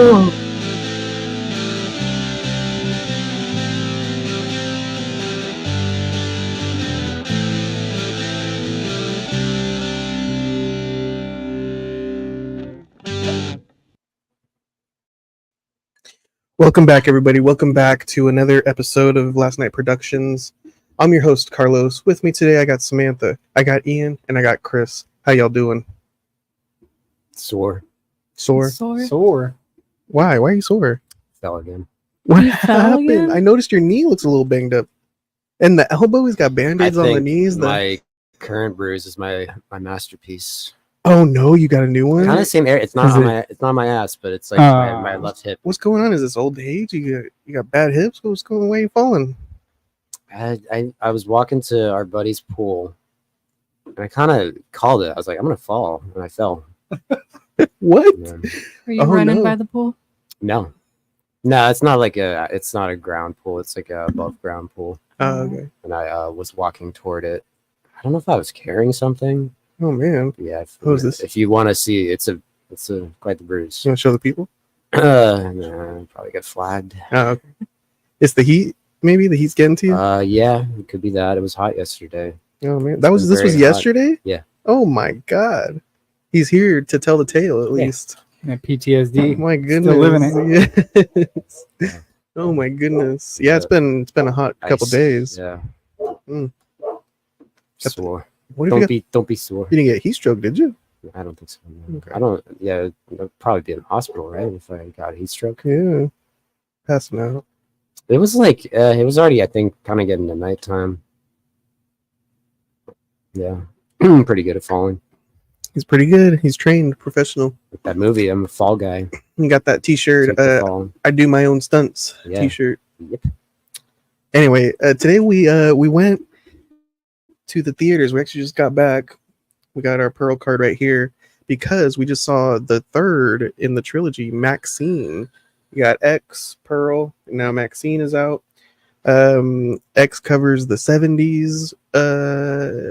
Oh. Welcome back, everybody. Welcome back to another episode of Last Night Productions. I'm your host, Carlos. With me today, I got Samantha, I got Ian, and I got Chris. How y'all doing? Sore. Sore. Why? Why are you sore? Fell again. What You fell happened? again? I noticed your knee looks a little banged up. And the elbow, he's got band-aids on the knees. My current bruise is my masterpiece. Oh no, you got a new one? Kind of same area. It's not on my ass, but it's like my left hip. What's going on? Is this old age? You got bad hips? What's going on? Why are you falling? I was walking to our buddy's pool, and I kind of called it. I was like, I'm gonna fall, and I fell. What? Yeah. Were you running by the pool? No, it's not like it's not a ground pool. It's like a above ground pool. Oh, okay. And I was walking toward it. I don't know if I was carrying something. Oh man. Yeah. What is this? If you want to see, it's quite the bruise. You want to show the people? Nah, probably get flagged. Oh, okay. It's the heat. Maybe the heat's getting to you. Yeah, it could be that. It was hot yesterday. Oh man, this was yesterday. Yeah. Oh my god, he's here to tell the tale at least. Yeah, PTSD. Oh my goodness. Still living it. Yes. Oh my goodness. Yeah, it's been a hot couple days. Yeah. Mm. Sore. What if Don't be sore. You didn't get heat stroke, did you? I don't think so. No. Okay. I don't. Yeah, I'd probably be in the hospital, right? If I got a heat stroke. Yeah. Passing out. It was like it was already, I think, kind of getting to nighttime. Yeah, pretty good at falling. He's pretty good. He's trained, professional. With that movie, I'm a fall guy. You got that T-shirt. I do my own stunts. Yeah. T-shirt. Yep. Anyway, today we went to the theaters. We actually just got back. We got our Pearl card right here because we just saw the third in the trilogy, Maxxine. We got X, Pearl, and now Maxxine is out. X covers the 70s.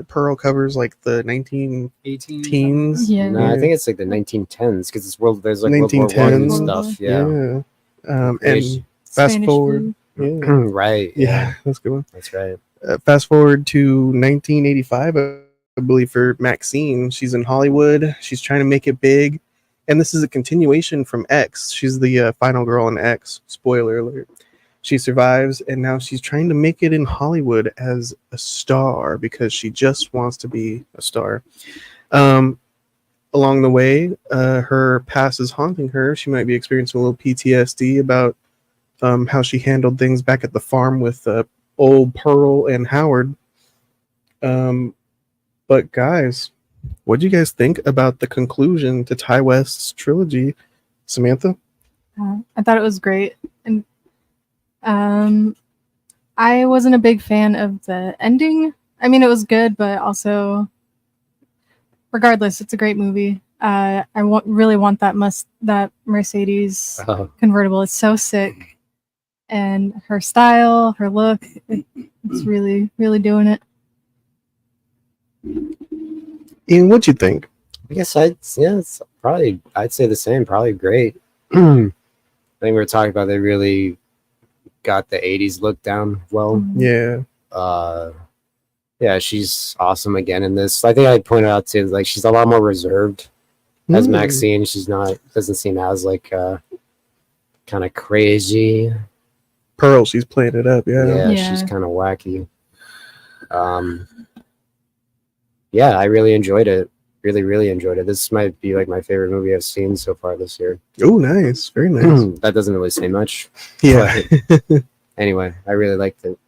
Pearl covers like the 1918 teens. Yeah. No, I think it's like the 1910s because it's there's like World War I and stuff. Yeah. And fast forward. Yeah. Right. Yeah, that's a good one. That's right. Fast forward to 1985, I believe, for Maxxine. She's in Hollywood. She's trying to make it big. And this is a continuation from X. She's the final girl in X. Spoiler alert. She survives, and now she's trying to make it in Hollywood as a star because she just wants to be a star. Along the way, her past is haunting her. She might be experiencing a little PTSD about how she handled things back at the farm with old Pearl and Howard. But guys, what do you guys think about the conclusion to Ty West's trilogy? Samantha? I thought it was great. And I wasn't a big fan of the ending. I mean, it was good, but also, regardless, it's a great movie. I really want that Mercedes convertible. It's so sick. And her style, her look, it's really, really doing it. Ian, what'd you think? I guess I'd say the same. Probably great. I think we were talking about they really got the 80s look down well. Yeah. Yeah, she's awesome again in this. I think I pointed out too, like she's a lot more reserved as Maxxine. She's doesn't seem as like kind of crazy. Pearl, she's playing it up. Yeah. She's kind of wacky. Yeah, I really enjoyed it. Really enjoyed it. This might be like my favorite movie I've seen so far this year. Oh, nice. Very nice. That doesn't really say much. Yeah. Anyway, I really liked it.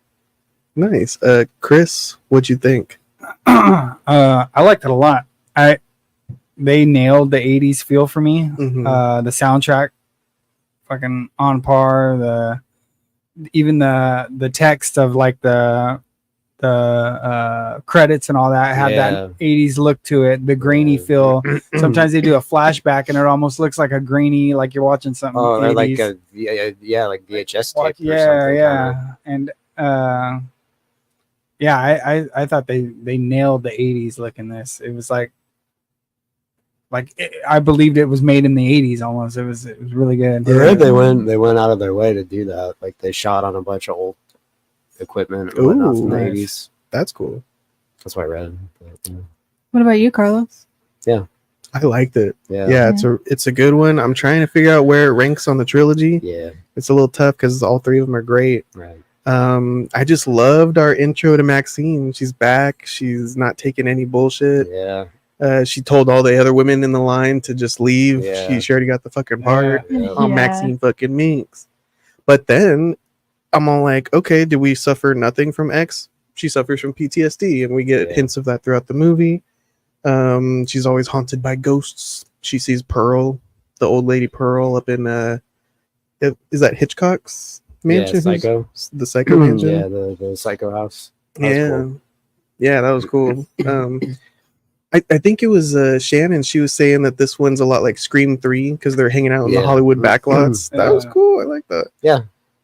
Nice. Chris, what'd you think? I liked it a lot. They nailed the 80s feel for me. Mm-hmm. The soundtrack, fucking on par. Even the text of like the credits and all that had that 80s look to it, the grainy feel. Sometimes they do a flashback and it almost looks like a grainy, like you're watching something. Oh, or 80s. like like VHS tape. Yeah. And I thought they nailed the 80s look in this. It was like I believed it was made in the 80s almost. It was really good. I read they went out of their way to do that. Like they shot on a bunch of old equipment and whatnot from the nice. 80s. That's cool. That's what I read. But, What about you, Carlos? I liked it. yeah. Yeah, it's a good one. I'm trying to figure out where it ranks on the trilogy. Yeah. It's a little tough because all three of them are great. Right. I just loved our intro to Maxine. She's back. She's not taking any bullshit. Yeah. She told all the other women in the line to just leave. Yeah. She already got the fucking part. Yeah. On Maxine fucking Minx. But then I'm all like, okay, did we suffer nothing from X? She suffers from PTSD, and we get hints of that throughout the movie. She's always haunted by ghosts. She sees Pearl, the old lady Pearl, up in is that Hitchcock's mansion? Yeah, Psycho. The Psycho mansion. Yeah, the Psycho house. That was cool. Yeah, that was cool. I think it was Shannon. She was saying that this one's a lot like Scream 3 because they're hanging out in the Hollywood backlots. That was cool. I like that. Yeah,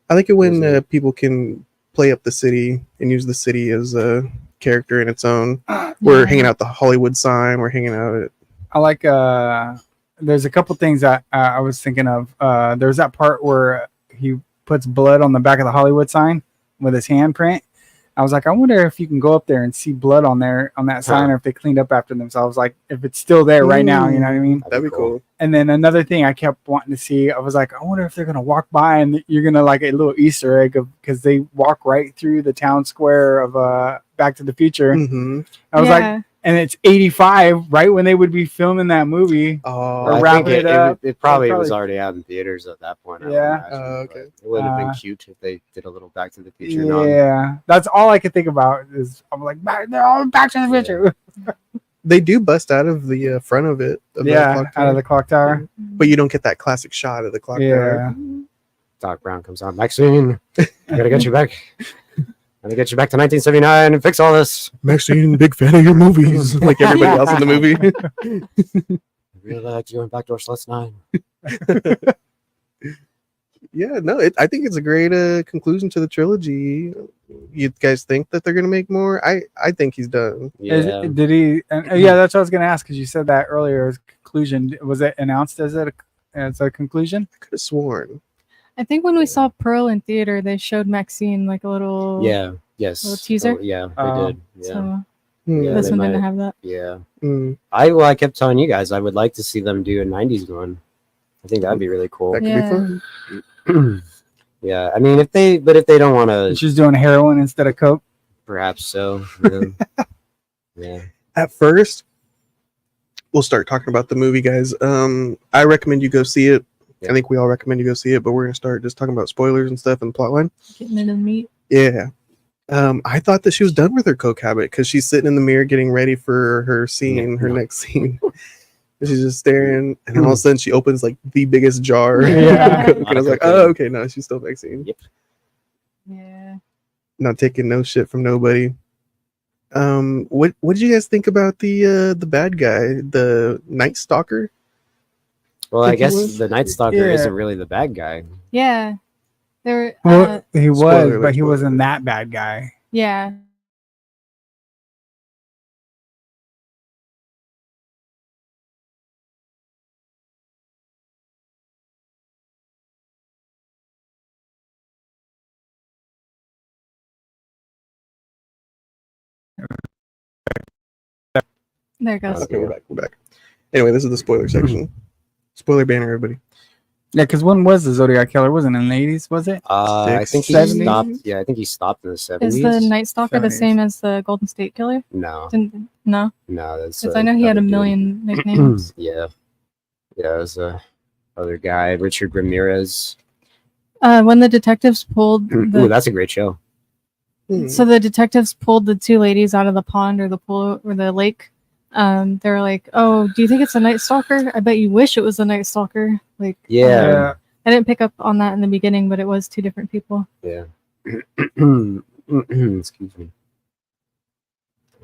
I like it when people can play up the city and use the city as a character in its own. We're hanging out the Hollywood sign. We're hanging out at. I like. There's a couple things that I was thinking of. There's that part where he puts blood on the back of the Hollywood sign with his handprint. I was like, I wonder if you can go up there and see blood on that sign, or if they cleaned up after themselves. Like if it's still there right now, you know what I mean? That'd be cool. And then another thing I kept wanting to see, I was like, I wonder if they're gonna walk by and you're gonna like a little Easter egg of because they walk right through the town square of Back to the Future. Mm-hmm. I was like, and it's 85, right when they would be filming that movie. Oh, Or I wrapping think it up. it probably was already out in theaters at that point. I would Yeah. imagine, Okay. but it would have been cute if they did a little Back to the Future. Yeah, that's all I could think about. Is I'm like, they're all Back to the Future. they do bust out of the front of it. Of the clock Out of the clock tower. but you don't get that classic shot of the clock tower. Doc Brown comes on. Maxine, I gotta get you back. I'm gonna get you back to 1979 and fix all this. Maxine, big fan of your movies, like everybody else in the movie. I really liked you in Backdoor Sluts 9. Yeah, no, I think it's a great conclusion to the trilogy. You guys think that they're gonna make more? I think he's done. Yeah. Did he? Yeah, that's what I was gonna ask because you said that earlier. As conclusion, was it announced as a conclusion? I could have sworn. I think when we saw Pearl in theater, they showed Maxine like a little Yes. little teaser? Yeah, they did. Yeah. So Yeah, this they one didn't might. have that. Yeah. Mm, I kept telling you guys I would like to see them do a 90s one. I think that'd be really cool. that could Yeah. be fun. Yeah, I mean if they don't want to, She's doing heroin instead of coke. perhaps so. Yeah. Yeah. At first, we'll start talking about the movie, guys. I recommend you go see it. Yeah. I think we all recommend you go see it, but we're gonna start just talking about spoilers and stuff and the plotline. Getting into the meat. Yeah. I thought that she was done with her coke habit because she's sitting in the mirror getting ready for her scene, her next scene. And she's just staring, and then all of a sudden she opens like the biggest jar. Yeah. of coke, and I was like, oh, okay, no, she's still Maxine. Yep. Yeah. Not taking no shit from nobody. What did you guys think about the bad guy, the Night Stalker? Well, I Think he guess was? the Night Stalker Yeah. isn't really the bad guy. Yeah. There. Well, he was, spoiler alert, but he spoiler wasn't alert. that bad guy. Yeah. There it goes. Okay, we're back. Anyway, this is the spoiler section. Spoiler banner, everybody. Yeah, because when was the Zodiac Killer? Wasn't it in the 80s? Was it? I think he 70s? stopped. Yeah, I think he stopped in the 70s. Is the Night Stalker the 70s. same as the Golden State Killer? No, No, that's. because I know he had a million nicknames. Yeah, it was other guy, Richard Ramirez. When the detectives pulled Ooh, the that's a great show. so the detectives pulled the two ladies out of the pond or the pool or the lake. They were like, "Oh, do you think it's a Night Stalker? I bet you wish it was a Night Stalker." Like, Yeah. I didn't pick up on that in the beginning, but it was two different people. Yeah. Excuse me.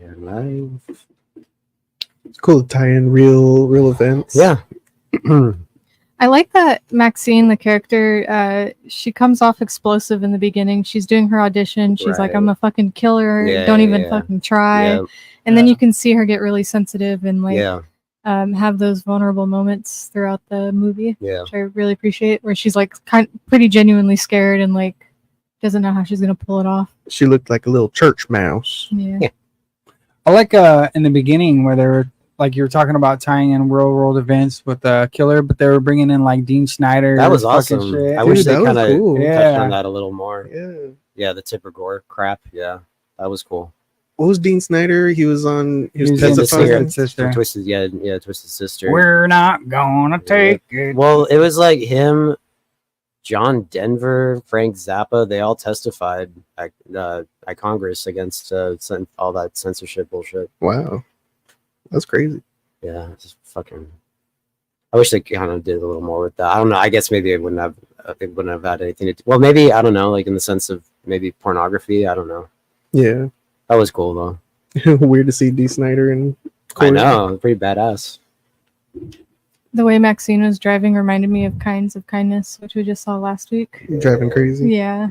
Yeah, live. It's cool to tie in real events. Yeah. I like that Maxine, the character, she comes off explosive in the beginning. She's doing her audition. She's like, Right. "I'm a fucking killer. Yeah, Don't even yeah. fucking try." Yeah. And then you can see her get really sensitive and like Yeah. have those vulnerable moments throughout the movie, Yeah. which I really appreciate. Where she's like pretty genuinely scared and like doesn't know how she's gonna pull it off. She looked like a little church mouse. Yeah. I like in the beginning where they were like you were talking about tying in real world events with the killer, but they were bringing in like Dean Snyder. That was fucking awesome. shit. I wish Dude, they that was kind of cool. touched Yeah. on that a little more. Yeah. Yeah, the Tipper Gore crap. Yeah, that was cool. What was Dean Snyder? He was on. He was He was in testifying. Twisted Sister. Twisted, yeah, Twisted Sister. We're not gonna take it. Well, it was like him, John Denver, Frank Zappa. They all testified at Congress against all that censorship bullshit. Wow, that's crazy. Yeah, just fucking. I wish they kind of did a little more with that. I don't know. I guess maybe it wouldn't have had anything to do. Well, maybe I don't know. Like in the sense of maybe pornography. I don't know. Yeah, That was cool though. weird to see D. Snyder and. I know, pretty badass. The way Maxine was driving reminded me of Kinds of Kindness, which we just saw last week. Driving crazy. Yeah,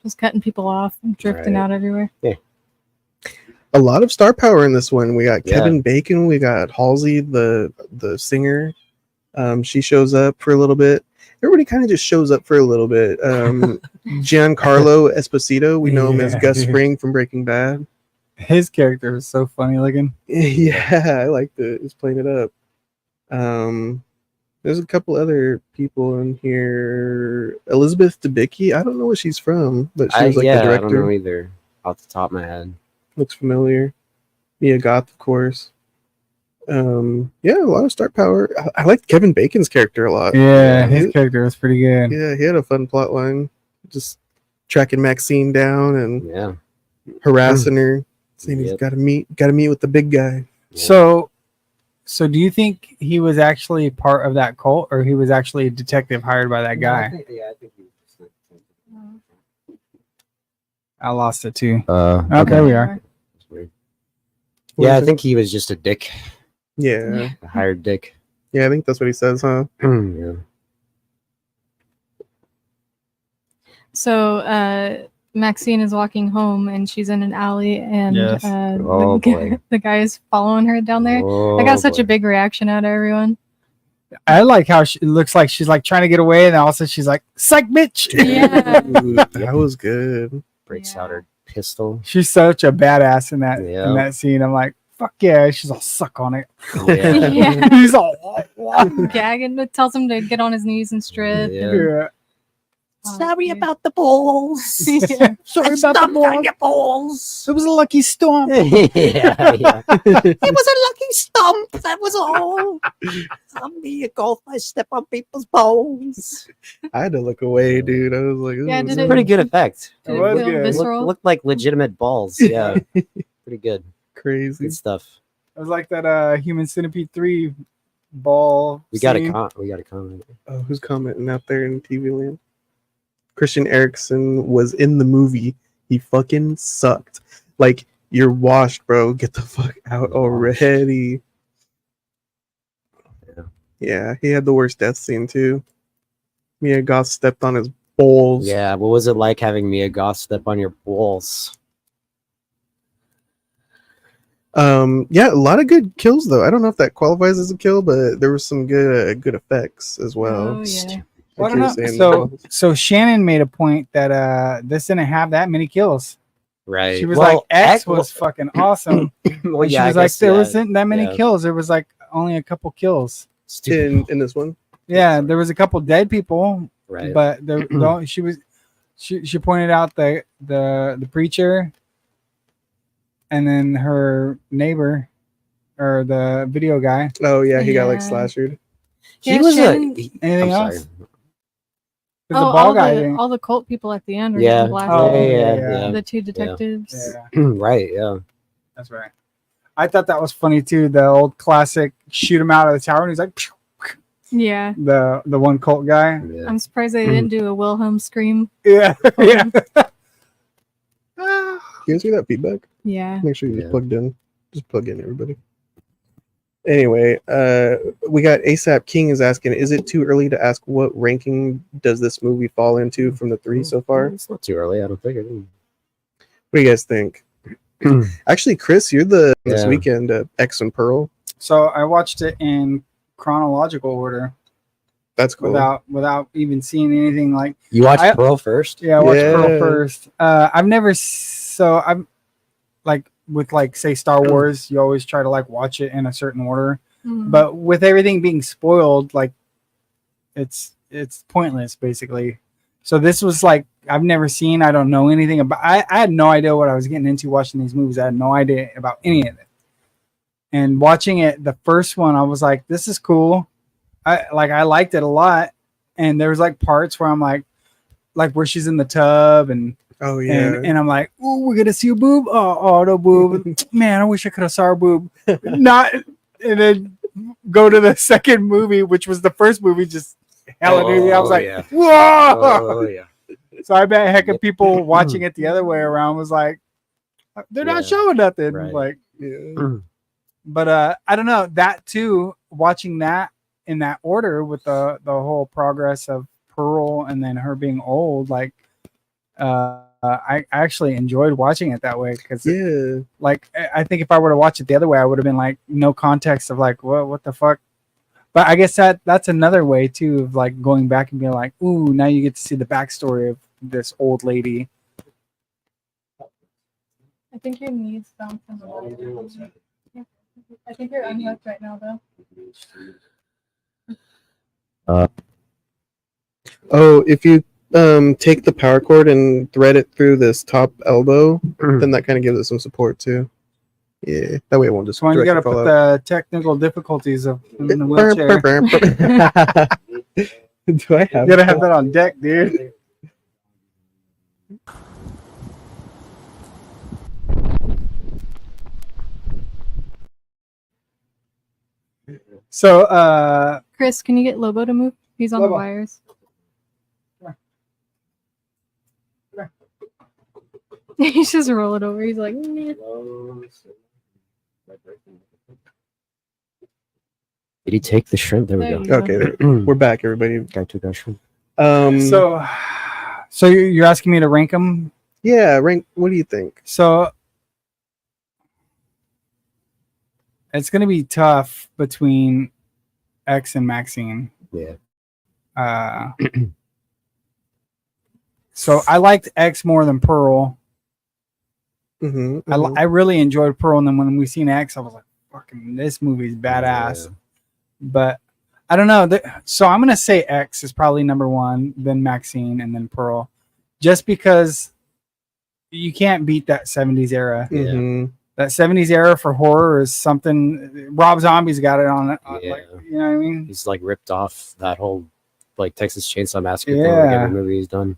just cutting people off and drifting Right. out everywhere. A lot of star power in this one. We got Yeah. Kevin Bacon. We got Halsey, the singer. She shows up for a little bit. Everybody kind of just shows up for a little bit. Giancarlo Esposito. We know him as Yeah, Gus dude. Fring from Breaking Bad. His character was so funny looking. Yeah, I liked it. He's playing it up. There's a couple other people in here. Elizabeth Debicki. I don't know where she's from, but she was like the I don't director. know either. Off the top of my head. Looks familiar. Mia Goth, of course. Yeah, a lot of star power. I liked Kevin Bacon's character a lot. Yeah, his he, character was pretty good. yeah, he had a fun plot line. Just tracking Maxine down and Yeah. harassing her, saying he's Yep. gotta meet with the big guy. So do you think he was actually part of that cult, or he was actually a detective hired by that guy? I think he was I lost it too. okay. Okay, we are. What Yeah, I is it? think he was just a dick. Yeah. A hired dick. Yeah, I think that's what he says, huh? Yeah. So Maxine is walking home and she's in an alley and Yes. Oh, boy. the guy is following her down there. Oh, I got such boy. a big reaction out of everyone. I like how it looks like she's like trying to get away, and then all of a sudden she's like, "Psych, bitch!" Yeah. Dude, that was good. Breaks Yeah. out her pistol. She's such a badass in that Yeah. in that scene. I'm like, "Fuck yeah!" She's all suck on it. Yeah. Yeah. He's all Gagging, it tells him to get on his knees and strip. Yeah. yeah. Sorry about the balls. Yeah. Sorry about the balls. It was a lucky storm. yeah. It was a lucky stump. That was all. I'm me a Goth. I step on people's bones. I had to look away, dude. I was like, Yeah, "Ooh." did it- Pretty good effect. Did It it was feel good. visceral? Looked like legitimate balls. Yeah. Pretty good. Crazy. Good stuff. It was like that Human Centipede 3 ball. We got scene. a comment. Oh, who's commenting out there in TV land? Christian Eriksen was in the movie. He fucking sucked. Like, you're washed, bro. Get the fuck out already. Yeah, he had the worst death scene too. Mia Goth stepped on his balls. Yeah. What was it like having Mia Goth step on your balls? Yeah, a lot of good kills though. I don't know if that qualifies as a kill, but there was some good effects as well. Oh, yeah. Well, I Like you were don't know. saying, So Shannon made a point that this didn't have that many kills. Right. She was like, X was fucking awesome. Well, And she yeah, was I like, guess, there yeah. wasn't that many Yeah. kills. There was like only a couple kills. Stupid. in this one. Yeah, there was a couple dead people, Right. but she pointed out the preacher, and then her neighbor, or the video guy. Oh yeah, he got like Yeah. slashered. he Yeah, was Shannon- Anything I'm else? sorry. There's a ball guy. thing. all the cult people at the end were Yeah. getting blasted. Oh, yeah. The two detectives. Yeah, Right. Yeah. that's right. I thought that was funny too. The old classic shoot him out of the tower, and he's like, "Phew." Yeah. The one cult guy. Yeah. I'm surprised they didn't do a Wilhelm scream. Yeah, yeah. You guys hear that feedback? Yeah. Make sure you're Yeah. plugged in. Just plug in, everybody. Anyway, we got ASAP King is asking, is it too early to ask what ranking does this movie fall into from the three so far? It's not too early. I don't think. What do you guys think? Actually, Chris, you're this Yeah. weekend X and Pearl. So I watched it in chronological order That's cool. without even seeing anything like. You watched I- Pearl first? Yeah, I watched Pearl Yeah. first. I've never so I'm like with like say Star Wars, you always try to like watch it in a certain order. Mhm. But with everything being spoiled, like it's pointless basically. So this was like I've never seen. I don't know anything about. I had no idea what I was getting into watching these movies. I had no idea about any of it. And watching it, the first one, I was like, "This is cool." I liked it a lot. And there was like parts where I'm like where she's in the tub and Oh yeah. and I'm like, "Oh, we're gonna see a boob. Oh, no boob. Man, I wish I could have saw a boob." Not and then go to the second movie, which was the first movie, just hallelujah. I was like, yeah. "Whoa!" Oh yeah. So I bet a heck of people watching it the other way around was like, "They're not Yeah, showing nothing." right. Like, yeah. but I don't know that too. Watching that in that order with the whole progress of Pearl and then her being old, like, I actually enjoyed watching it that way because Yeah. like I think if I were to watch it the other way, I would have been like no context of like what the fuck. But I guess that's another way too of like going back and being like, ooh, now you get to see the backstory of this old lady. I think your knees bouncing a little bit. I think you're unhooked right now, though. Oh, if you take the power cord and thread it through this top elbow, then that kind of gives it some support too. Yeah, that way it won't just. So you got to directly put fall out. the technical difficulties of in the Burr, wheelchair. burr, burr, burr. Do I have? You gotta have that on deck, dude. So, Chris, can you get Lobo to move? He's on Lobo. the wires. He's just rolling over. He's like, "Meh." Did he take the shrimp? There we There go. you go. Okay, we're back, everybody. Guy took our shrimp. so you're asking me to rank them. Yeah, rank. What do you think? So it's gonna be tough between X and Maxine. Yeah. So I liked X more than Pearl. Mm-hmm, I really enjoyed Pearl, and then when we seen X, I was like, "Fucking, this movie's badass." Yeah. But I don't know. So I'm gonna say X is probably number one, then Maxine, and then Pearl, just because you can't beat that '70s era. Mhm. That '70s era for horror is something. Rob Zombie's got it on it. Yeah. Like, you know what I mean? He's like ripped off that whole like Texas Chainsaw Massacre thing Yeah. like every movie he's done.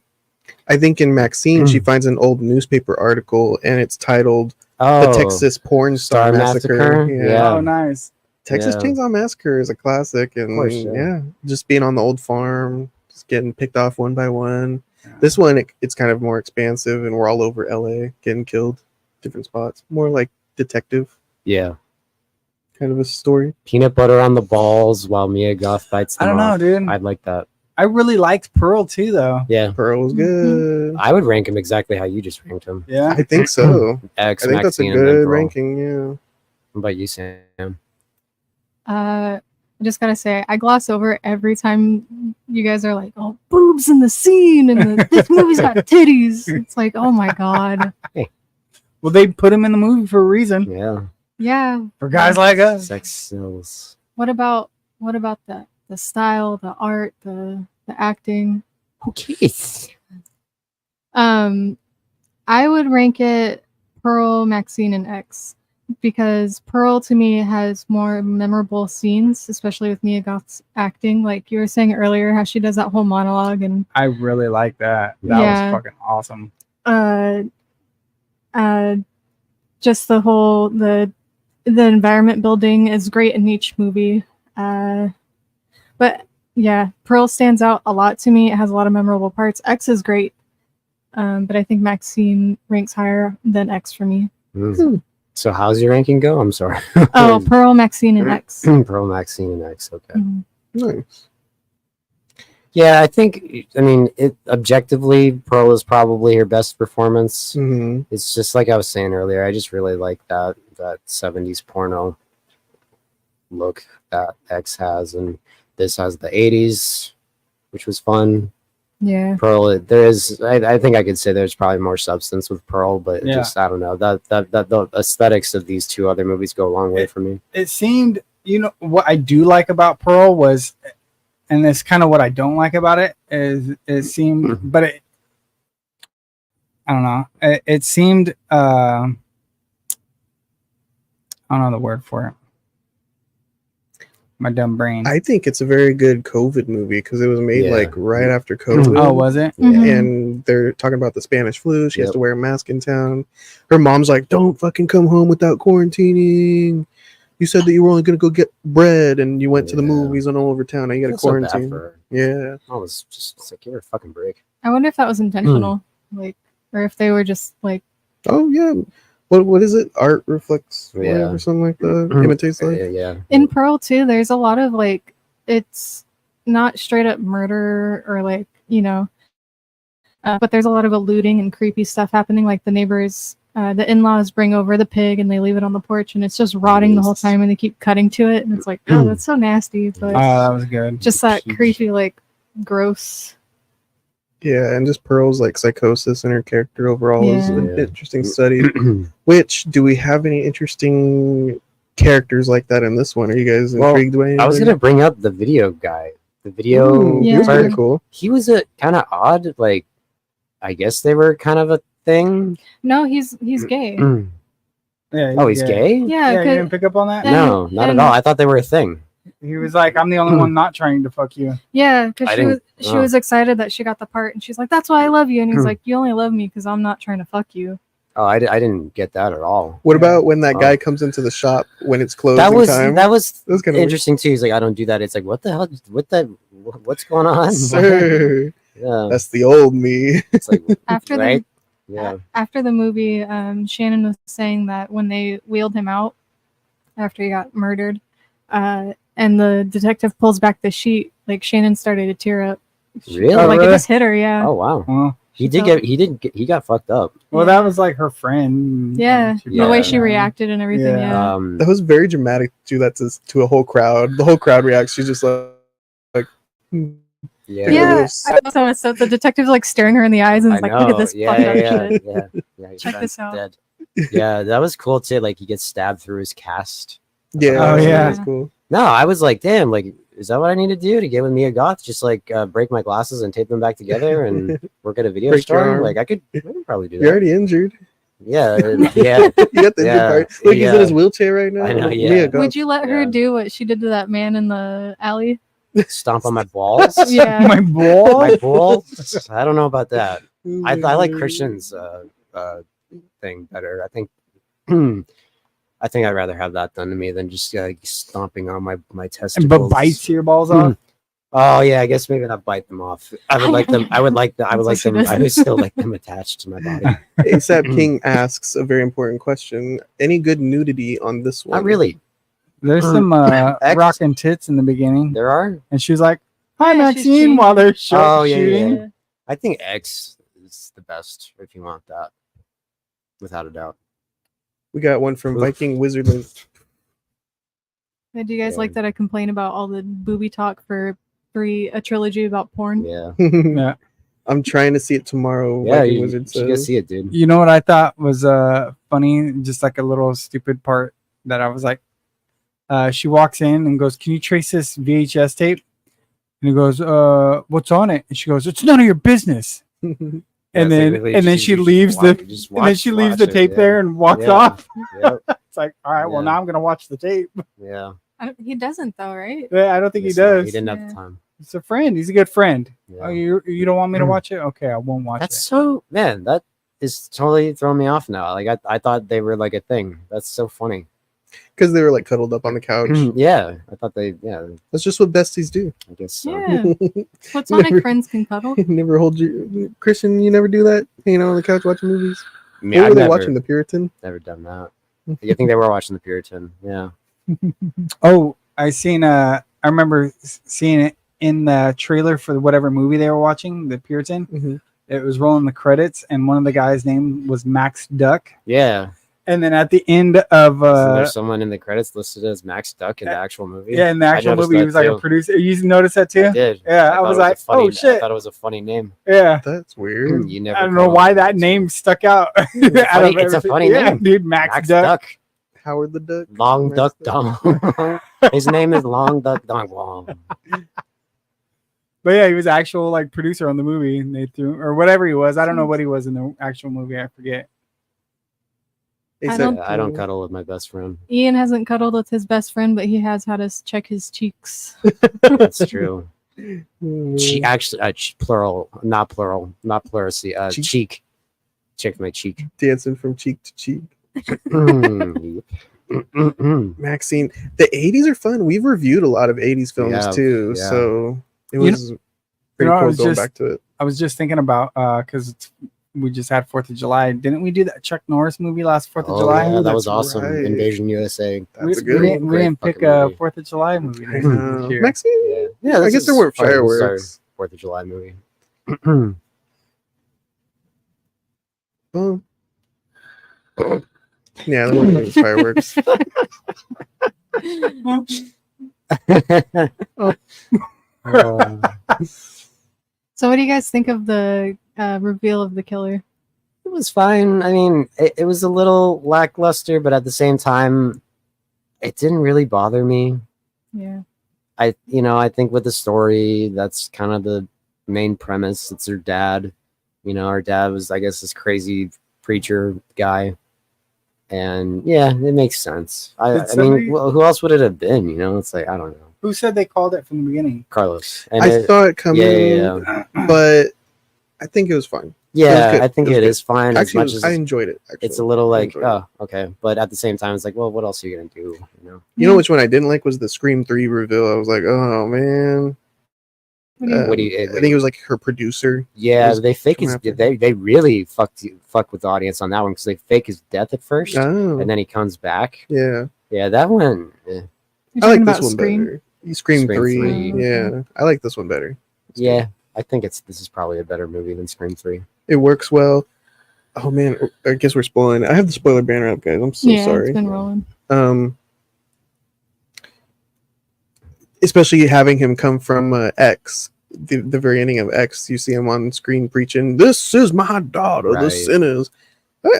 I think in Maxine, she finds an old newspaper article, and it's titled "The Texas Porn Star Star Massacre." Massacre? Yeah. Yeah. Oh, nice. Texas Yeah. Chainsaw Massacre is a classic, and course, yeah. yeah, just being on the old farm, just getting picked off one by one. Yeah. This one, it's kind of more expansive, and we're all over LA getting killed, different spots, more like detective Yeah. kind of a story. Peanut butter on the balls while Mia Goth bites them I don't know, off. dude. I'd like that. I really liked Pearl too, though. Yeah. Pearl was good. I would rank him exactly how you just ranked him. Yeah. I think so. X, I think that's a Maxine, and then good Pearl. ranking. Yeah. What about you, Sam? I just gotta say, I gloss over every time you guys are like, "Oh, boobs in the scene," and this movie's got titties. It's like, oh my god, Well, they put him in the movie for a reason. Yeah. yeah. For guys like us. Sex sells. What about the style, the art, the acting? Okay. I would rank it Pearl, Maxine, and X because Pearl to me has more memorable scenes, especially with Mia Goth's acting. Like you were saying earlier, how she does that whole monologue and I really like that. That Yeah. was fucking awesome. just the whole the environment building is great in each movie. But yeah, Pearl stands out a lot to me. It has a lot of memorable parts. X is great. But I think Maxine ranks higher than X for me. So how's your ranking go? I'm sorry. Oh, Pearl, Maxine, and X. Pearl, Maxine, and X. Okay. Mhm. Nice. Yeah, I think. I mean, it objectively, Pearl is probably her best performance. Hmm. It's just like I was saying earlier. I just really like that '70s porno look that X has, and this has the 80s, which was fun. Yeah. Pearl, there is. I think I could say there's probably more substance with Pearl, but Yeah. just I don't know that the aesthetics of these two other movies go a long way for me. It seemed, what I do like about Pearl was, and it's kind of what I don't like about it, is it seemed, but I don't know. It seemed, I don't know the word for it. My dumb brain. I think it's a very good COVID movie because it was made Yeah. like right after COVID. Oh, was it? Mhm. And they're talking about the Spanish flu. She has Yep. to wear a mask in town. Her mom's like, "Don't fucking come home without quarantining. You said that you were only gonna go get bread, and you went to the Yeah. movies and all over town. Now you got to Feel so bad quarantine." for her. Yeah, I was just it's like, give her a fucking break. I wonder if that was intentional, like, or if they were just like, oh yeah. What is it? Art reflects Yeah. life or something like that. Imitates life. Yeah. in Pearl too. There's a lot of like, it's not straight up murder or like, but there's a lot of eluding and creepy stuff happening. Like the neighbors, the in-laws bring over the pig and they leave it on the porch and it's just rotting the whole Jesus. time and they keep cutting to it and it's like, oh, that's so nasty. But Oh, that was good. just that creepy, like, gross. Yeah, and just Pearl's like psychosis and her character overall is an Yeah. interesting study. Which do we have any interesting characters like that in this one? Are you guys Well, intrigued by anything? I was gonna bring up the video guy. The video Ooh, he was Yeah. pretty cool. he was a kind of odd. Like, I guess they were kind of a thing. No, he's gay. Yeah, Oh, he's gay? Yeah, Yeah, you 'cause- didn't pick up on that? Yeah. No, not and- at all. I thought they were a thing. He was like, I'm the only one not trying to fuck you. yeah, because I she was didn't- she oh. was excited that she got the part, and she's like, "That's why I love you." And he's like, "You only love me because I'm not trying to fuck you." Oh, I didn't get that at all. What Yeah. about when that Oh. guy comes into the shop when it's closing That was time? that was That was kind of interesting too. He's like, I don't do that. It's like, what the hell? What's going on? Sir, Yeah, that's the old me. it's like After right. the Yeah, after the movie, Shannon was saying that when they wheeled him out after he got murdered, and the detective pulls back the sheet, like Shannon started to tear up. Really? Oh, Like really? it just hit her. Yeah. Oh wow. Well, He got fucked up. that was like her friend. Yeah, She the way Yeah. she reacted and everything. Yeah. Yeah. That was very dramatic to do that to a whole crowd. The whole crowd reacts. She's just like Yeah. Yeah, Yeah. so the detective's like staring her in the eyes and I is like, know. "Look at this yeah, fucked up yeah, shit." yeah. He's Check dead- this out. dead. Yeah, that was cool too. Like he gets stabbed through his cast. Yeah. Oh, yeah. That's cool. No, I was like, damn, like, is that what I need to do to get with Mia Goth? Just like break my glasses and tape them back together and work at a video Break your store? arm. Like I could probably do You're that. already injured. Yeah, yeah. You got the injured Yeah, part. Look, he's yeah. in his wheelchair right now. I know, yeah. Mia Goth. Would you let her Yeah. do what she did to that man in the alley? Stomp on my balls. Yeah. My ball. My balls. I don't know about that. Oh I my like God. Christian's thing better. I think I'd rather have that done to me than just stomping on my testicles. But bites your balls off. Oh yeah, I guess maybe not bite them off. I would like them. I would like them. I would like That's what them. she I would still like them attached to my body. ASAP King asks a very important question. Any good nudity on this one? Not really. There's some X. rocking tits in the beginning, There are. and she was like, "Hi, Yeah, she's Maxine," cheating. while they're Oh, yeah, shooting. yeah. I think X is the best if you want that, without a doubt. We got one from Oof. Viking Wizardland. Do you guys Yeah. like that I complain about all the booby talk for a trilogy about porn? Yeah. Yeah. I'm trying to see it tomorrow. Yeah. Viking You Wizard should go says. see it, dude. You know what I thought was funny? Just like a little stupid part that I was like, she walks in and goes, "Can you trace this VHS tape?" And he goes, "What's on it?" And she goes, "It's none of your business." And then she leaves the tape there and walks Yeah. off. Yep. It's like, all right, well Yeah. now I'm gonna watch the tape. Yeah. He doesn't though, right? I don't think he Guess not. does. He didn't have Yeah. the time. He's a friend. He's a good friend. Yeah. Oh, you don't want me to watch it? Okay, I won't watch That's it. so man. That is totally throwing me off now. Like I thought they were like a thing. That's so funny. Because they were like cuddled up on the couch. Yeah. I thought they. Yeah. That's just what besties do. I guess so. Yeah. Platonic Never- friends can cuddle. Never hold you, Christian. You never do that. Hanging out on the couch watching movies. I mean, What were I've they never, watching? The Puritan. never done that. I think they were watching the Puritan. Yeah. Oh, I remember seeing it in the trailer for whatever movie they were watching, the Puritan. Mhm. It was rolling the credits, and one of the guys' name was Max Duck. Yeah. And then at the end of Isn't there someone in the credits listed as Max Duck in the actual movie? yeah, in the I actual noticed movie, he that was like a too. producer. You noticed that too? I did. Yeah, I thought was it like, funny, oh shit. I thought it was a funny name. Yeah. That's weird. You never. I don't know why that name stuck out. It's a funny name. dude. Max Duck. Howard the Duck. Long Max Duck Dong. His name is Long Duck Dong Wong. But yeah, he was actual like producer on the movie, and they threw or whatever he was. I don't know what he was in the actual movie. I forget. I don't cuddle with my best friend. Ian hasn't cuddled with his best friend, but he has had us check his cheeks. That's true. Mm. Actually, plural, not pleurisy. Cheek. Check my cheek. Dancing from cheek to cheek. Mm. Maxine, the 80s are fun. We've reviewed a lot of 80s films Yeah, too, yeah. so it was pretty I cool was going just- back to it. I was just thinking about because we just had 4th of July. Didn't we do that Chuck Norris movie last 4th of Oh, July? yeah, that That's was awesome. right. Invasion USA. That's a we good didn't, one. we didn't Great pick fucking a movie. 4th of July movie. I this know. year. Maxine, Yeah, I guess there weren't fireworks. 4th of July movie. Well, yeah, there weren't any fireworks. So, what do you guys think of the reveal of the killer? It was fine. I mean, it was a little lackluster, but at the same time, it didn't really bother me. Yeah. I think with the story, that's kind of the main premise. It's her dad. Her dad was, I guess, this crazy preacher guy. And yeah, it makes sense. I mean, who else would it have been? It's like, I don't know. Who said they called it from the beginning? Carlos. And I saw it coming, but I think it was fine. yeah, good. I think It was it good. is fine. Actually, as much as I enjoyed it. Actually. it's a little like, enjoyed oh, okay. But at the same time, it's like, well, what else are you going to do? You know which one I didn't like was the Scream 3 reveal. I was like, oh man. What do you- I think it was like her producer. Yeah, was they fake coming his. after. They really fuck with the audience on that one because they fake his death at first, Oh, and then he comes back. yeah. Yeah, that one. You're I talking like this about one Scream? better. Scream Scream 3. 3. Yeah, I like this one better. Yeah, I think this is probably a better movie than Scream 3. It works well. Oh man, I guess we're spoiling. I have the spoiler banner up, guys. I'm so Yeah, sorry. it's been rolling. Especially having him come from X, the very ending of X. You see him on screen preaching, "This is my daughter, the Right. sinners."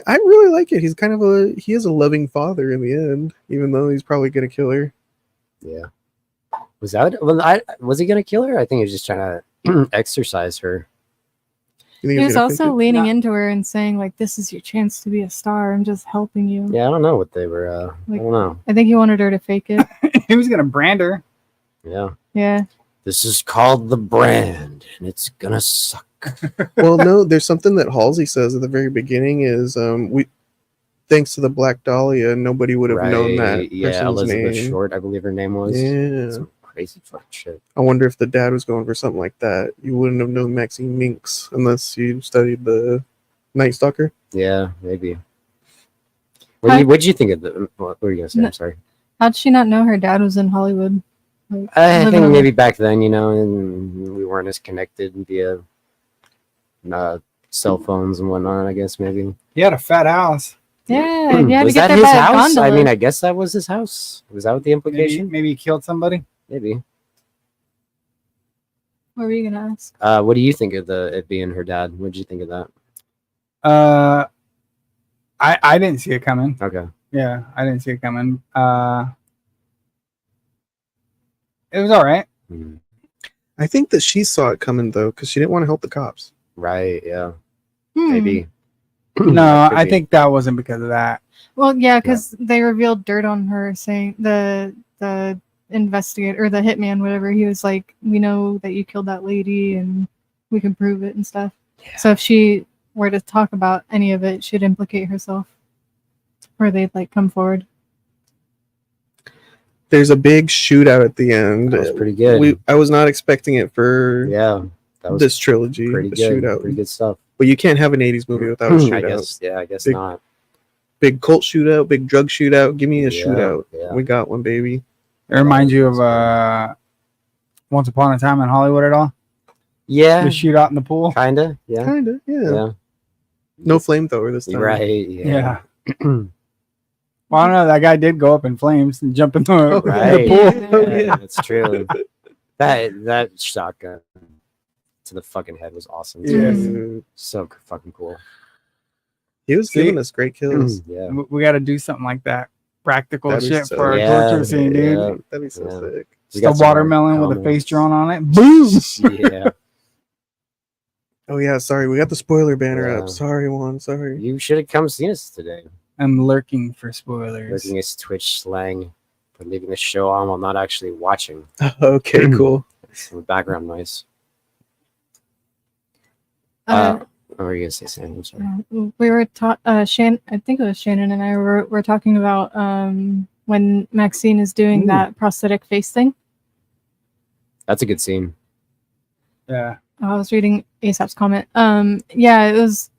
I really like it. He's kind of he is a loving father in the end, even though he's probably gonna kill her. Yeah. Was he gonna kill her? I think he was just trying to exercise her. You think He was gonna also fake it? leaning No. into her and saying, like, this is your chance to be a star. I'm just helping you. Yeah, I don't know what they were. I Like- don't know. I think he wanted her to fake it. He was gonna brand her. Yeah. Yeah. This is called the brand, and it's gonna suck. Well, no, there's something that Halsey says at the very beginning is we thanks to the Black Dahlia, nobody would have known that Yeah, person's Elizabeth name. Short, I believe her name was. Yeah. Some crazy fucking shit. I wonder if the dad was going for something like that. You wouldn't have known Maxine Minx unless you studied the Night Stalker. Yeah, maybe. Hi. What'd you think of the? What were you gonna say? No. I'm sorry. How'd she not know her dad was in Hollywood? Like, I living think on- maybe back then, and we weren't as connected via cell phones and whatnot. I guess maybe. He had a fat house. Yeah, you had Was to get that there his by a house? gondola. I mean, I guess that was his house. Was that what the Maybe, implication? maybe he killed somebody. Maybe. What were you gonna ask? What do you think of it being her dad? What did you think of that? I didn't see it coming. Okay. Yeah, I didn't see it coming. It was all right. Mhm. I think that she saw it coming though, because she didn't want to help the cops. Right. Yeah. Hmm. Maybe. No, That could I be. think that wasn't because of that. Well, yeah, because they revealed dirt on her, saying the investigator or the hitman, whatever. He was like, "We know that you killed that lady, and we can prove it and stuff." So if she were to talk about any of it, she'd implicate herself, or they'd like come forward. There's a big shootout at the end. That was pretty good. I was not expecting it for Yeah. That was this trilogy. pretty the good. shootout. Pretty good stuff. But you can't have an 80s movie without a I shootout. guess. Yeah. I guess Big- not. Big cult shootout, big drug shootout. Give me a Yeah, shootout. yeah. We got one, baby. It reminds you of Once Upon a Time in Hollywood at all? Yeah. The shootout in the pool. Kinda. Yeah. Kinda, yeah. Yeah. No flamethrower this time. Right. Yeah. Yeah. Well, I don't know. That guy did go up in flames and jump in the, Right. the pool. Oh, yeah. That's true. That shotgun to the fucking head was awesome. too. Yes. Dude, So fucking cool. he was See? giving us great kills. Yeah. We got to do something like that. Practical That'd be shit so- for our Yeah, torture scene, dude. yeah. That'd be so Yeah. sick. We Just got a some more watermelon with a face comments. drawn on it. Boom! Yeah. Oh yeah, sorry, we got the spoiler banner Yeah. up. Sorry, Juan. Sorry. You should have come seen us today. I'm lurking for spoilers. Looking at Twitch slang for leaving the show on while not actually watching. Okay, cool. Some background noise. Uh, What were you gonna say, Sam? I'm sorry. we were Shannon. I think it was Shannon and I were talking about when Maxine is doing Ooh. that prosthetic face thing. That's a good scene. Yeah. I was reading ASAP's comment. Yeah, it was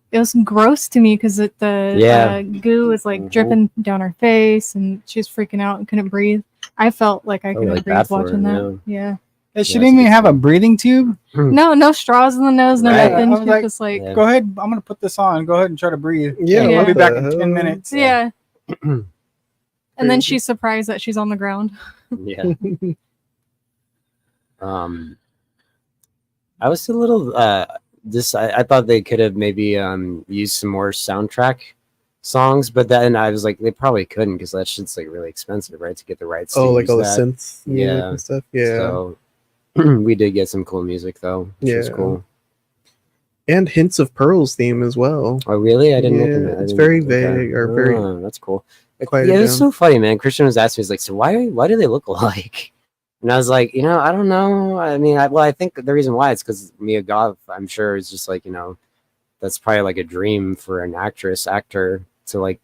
gross to me because the Yeah. goo was like Mhm. dripping down her face and she was freaking out and couldn't breathe. I felt like I couldn't like bad breathe for her, watching that. Yeah. She Yeah, didn't that's even a have good a breathing tube. No straws in the nose, no Right. nothing. I She was was like- just like, Yeah. Go ahead. I'm going to put this on. Go ahead and try to breathe. Yeah, Yeah. I'll be what back the in hell? 10 minutes. yeah. And then Crazy. she's surprised that she's on the ground. Yeah. I was a little I thought they could have maybe used some more soundtrack songs, but then I was like, they probably couldn't because that shit's like really expensive, right? To get the rights. Oh, to like use all the that. synths, music Yeah. and stuff. Yeah, So we did get some cool music though, which was Yeah. cool. and hints of Pearl's theme as well. Oh, really? I didn't Yeah, recognize. I it's didn't- very okay. vague or very Oh, that's cool. quieted Yeah, it was down. so funny, man. Christian was asking me, he's like, so why do they look alike? And I was like, I don't know. I mean, I think the reason why it's because Mia Goth, I'm sure, is just like, that's probably like a dream for an actor to like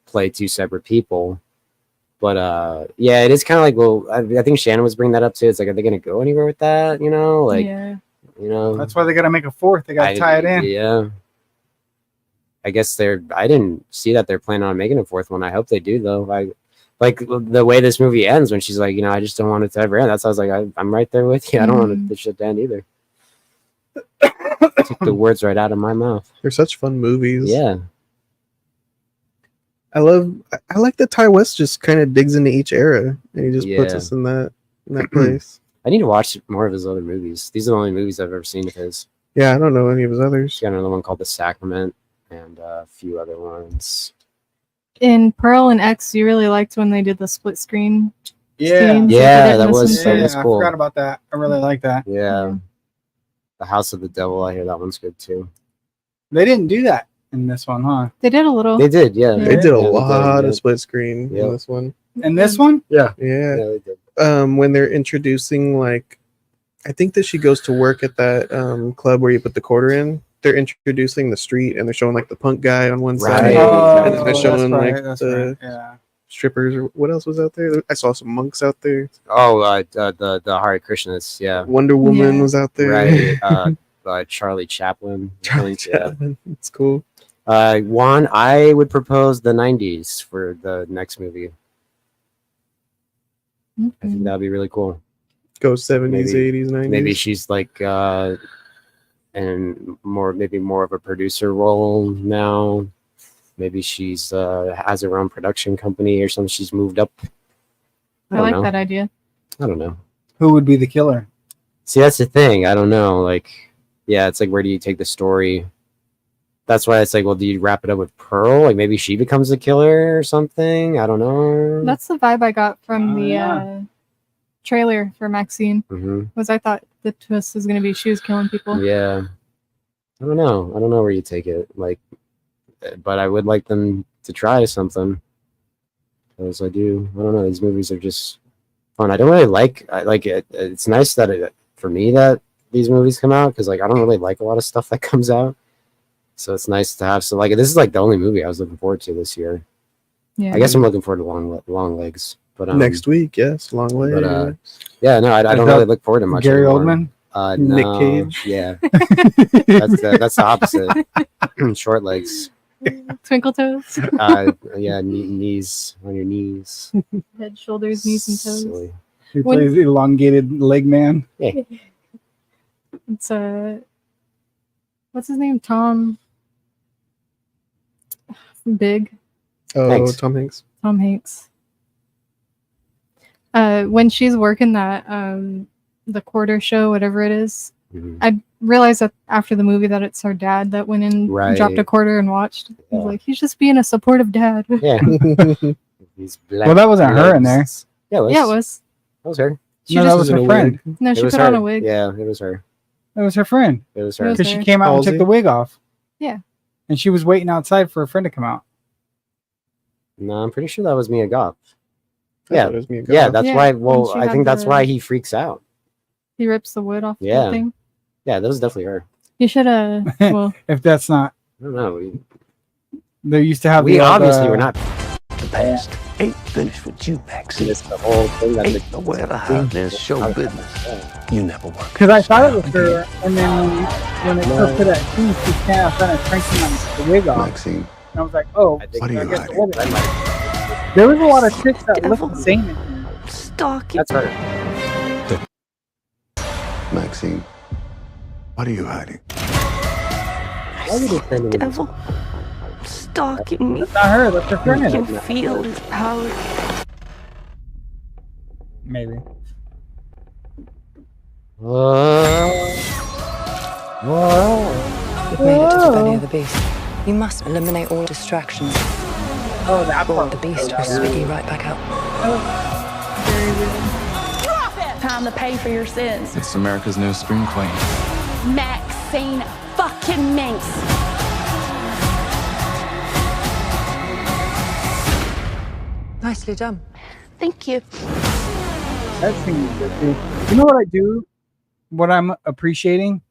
play two separate people. But yeah, it is kind of like, well, I think Shannon was bringing that up too. It's like, are they going to go anywhere with that? Like, yeah. That's why they got to make a fourth. They got to tie it in. Yeah. I guess I didn't see that they're planning on making a fourth one. I hope they do though. Like the way this movie ends when she's like, I just don't want it to ever end. That's why I was like, I'm right there with you. I don't want this shit to end either. Took the words right out of my mouth. They're such fun movies. Yeah. I like that Ty West just kind of digs into each era and he just puts Yeah. us in that place. I need to watch more of his other movies. These are the only movies I've ever seen of his. Yeah, I don't know any of his others. He's got another one called The Sacrament and a few other ones. In Pearl and X, you really liked when they did the split screen. Yeah. scenes, Yeah, they did that in this was- one, too. was I cool. forgot about that. I really like that. Yeah. The House of the Devil, I hear that one's good too. They didn't do that in this one, huh? They did a little. They did, yeah. They did a Yeah, lot yeah. of split screen Yep. in this one. In this one? Yeah. Yeah, they did. When they're introducing, like, I think that she goes to work at that club where you put the quarter in. They're introducing the street and they're showing like the punk guy on one Right. side, Oh, and then they're that's showing right, like that's the right, yeah. strippers or what else was out there. I saw some monks out there. Oh, the Hare Krishnas, yeah. Wonder Woman Yeah. was out there. Right. Charlie Chaplin. Charlie Yeah. Chaplin. It's cool. Juan, I would propose the 90s for the next movie. I think that'd be really cool. Go 70s, Maybe- 80s, 90s. Maybe she's like and maybe more of a producer role now. Maybe she's has her own production company or something. She's moved up. I don't like know. that idea. I don't know. Who would be the killer? See, that's the thing. I don't know. Like, yeah, it's like, where do you take the story? That's why it's like, well, do you wrap it up with Pearl? Like, maybe she becomes the killer or something. I don't know. That's the vibe I got from Oh, the yeah. trailer for Maxine. Mhm. Was I thought the twist was going to be she was killing people. Yeah. I don't know. I don't know where you take it. Like, but I would like them to try something. Because I don't know. These movies are just fun. I don't really like it. It's nice that for me that these movies come out because like I don't really like a lot of stuff that comes out. So it's nice to have. So like this is like the only movie I was looking forward to this year. Yeah. I guess I'm looking forward to Long Legs. But Next week, yes, long way. but, yeah, no, I don't that really look forward to much. Gary anymore. Oldman? Nick No, Cage? Yeah, that's the opposite. Short legs. Twinkle toes, Yeah, knees on your knees. head, shoulders, knees, and toes. Silly. He When- plays the elongated leg man. It's what's his name? Tom. Big. Oh, Hanks. Tom Hanks. Tom Hanks. When she's working that the quarter show, whatever it is, Mhm. I realized that after the movie that it's her dad that went in and dropped a Right. quarter and watched. Yeah. He's like, he's just being a supportive dad. Yeah. These black Well, that wasn't her in there. globes. Yeah, Yeah, it was. That was her. She No, just that was in her a friend. no, It she was put her. on a wig. Yeah, it was her. That was her friend. It was It her. was Because she her. came out and Halsey? took the wig off. Yeah. And she was waiting outside for a friend to come out. No, I'm pretty sure that was Mia Goth. I Yeah. thought it was me and Yeah, God. that's Yeah, why. when Well, she I had think that's the- why he freaks out. He rips the wood off Yeah. the thing. Yeah, that was definitely her. You should have. Well, If that's not, I don't know. they used to have We the old, obviously were not. The past ain't finished with you, Maxine. It's the whole thing that Ain't nowhere to hide. There's show business. You never work. Because I thought it was her, and then when it took to that scene, she came outside and cranking the wig off. Maxine, And I was like, oh, I think What are you I guess hiding? it wasn't. that might- There was a lot of chicks that looked Devil. the same in here. Stalking. That's her. Maxine, what are you hiding? Why would they send him in this- Devil. Stalking me. That's not her. That's her I friend. can feel his power. Maybe. Whoa. You've made it to the belly of the beast. You must eliminate all distractions. Oh, that Or part. the beast will spit you right back out. Time to pay for your sins. It's America's new scream queen. Maxine fucking Minx. Nicely done. Thank you. That scene was good too. You know what I do? What I'm appreciating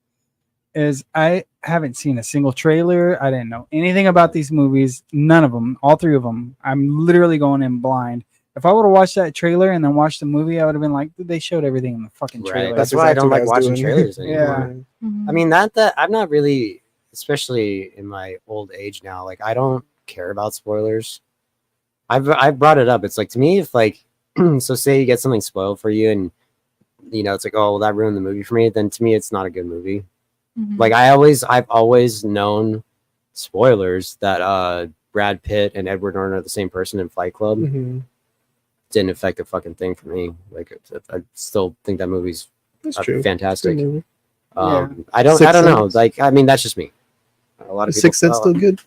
is I haven't seen a single trailer. I didn't know anything about these movies. None of them. All three of them. I'm literally going in blind. If I would have watched that trailer and then watched the movie, I would have been like, "Dude, they showed everything in the fucking trailer." Right. That's Because why I that's don't what I like was watching doing. trailers Yeah. anymore. mhm. I mean, that I'm not really, especially in my old age now. Like, I don't care about spoilers. I've brought it up. It's like, to me, if like, so say you get something spoiled for you, and it's like, oh, well, that ruined the movie for me. Then to me, it's not a good movie. Mhm. Like, I've always known, spoilers, that Brad Pitt and Edward Norton are the same person in Fight Club. Mhm. Didn't affect a fucking thing for me. Like, I still think that movie's That's true. fantastic. Good movie. I don't Sixth know. Sense? Like, I mean, that's just me. A lot of Is people. Sixth Sense still good?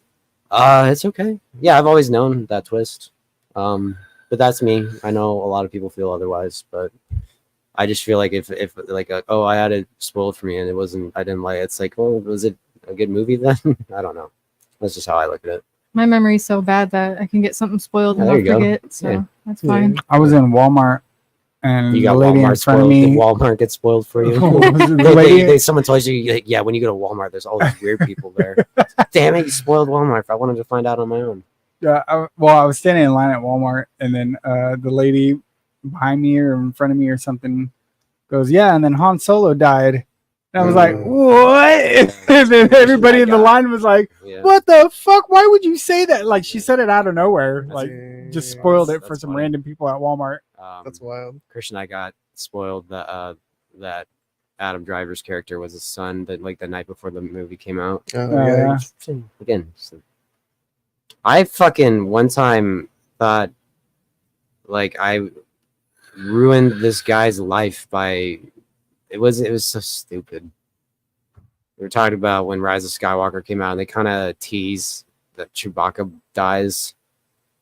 It's okay. Yeah, I've always known that twist. But that's me. I know a lot of people feel otherwise, but I just feel like if like oh, I had it spoiled for me and it wasn't, I didn't like it. It's like, well, was it a good movie then? I don't know. That's just how I look at it. My memory's so bad that I can get something spoiled Yeah, and there I'll you go. forget. So Yeah. that's Yeah. fine. I was in Walmart and You the got lady in Walmart front of spoiled. Did me. Walmart get spoiled for you? The lady- Someone tells you, like, yeah, when you go to Walmart, there's all these weird people there. Damn it, you spoiled Walmart. If I wanted to find out on my own. Yeah, I was standing in line at Walmart, and then the lady behind me or in front of me or something goes, "Yeah," and then Han Solo died. And I was like, "What?" And then everybody in the line was like, Yeah. "What the fuck? Why would you say that?" Like, she said it out of nowhere, like just Dang, spoiled it for that's some funny. random people at Walmart. That's wild. Christian and I got spoiled that Adam Driver's character was his son that like the night before the movie came out. Oh, yeah. yeah. Again, I fucking one time thought like I ruined this guy's life by it was so stupid. We were talking about when Rise of Skywalker came out and they kind of tease that Chewbacca dies.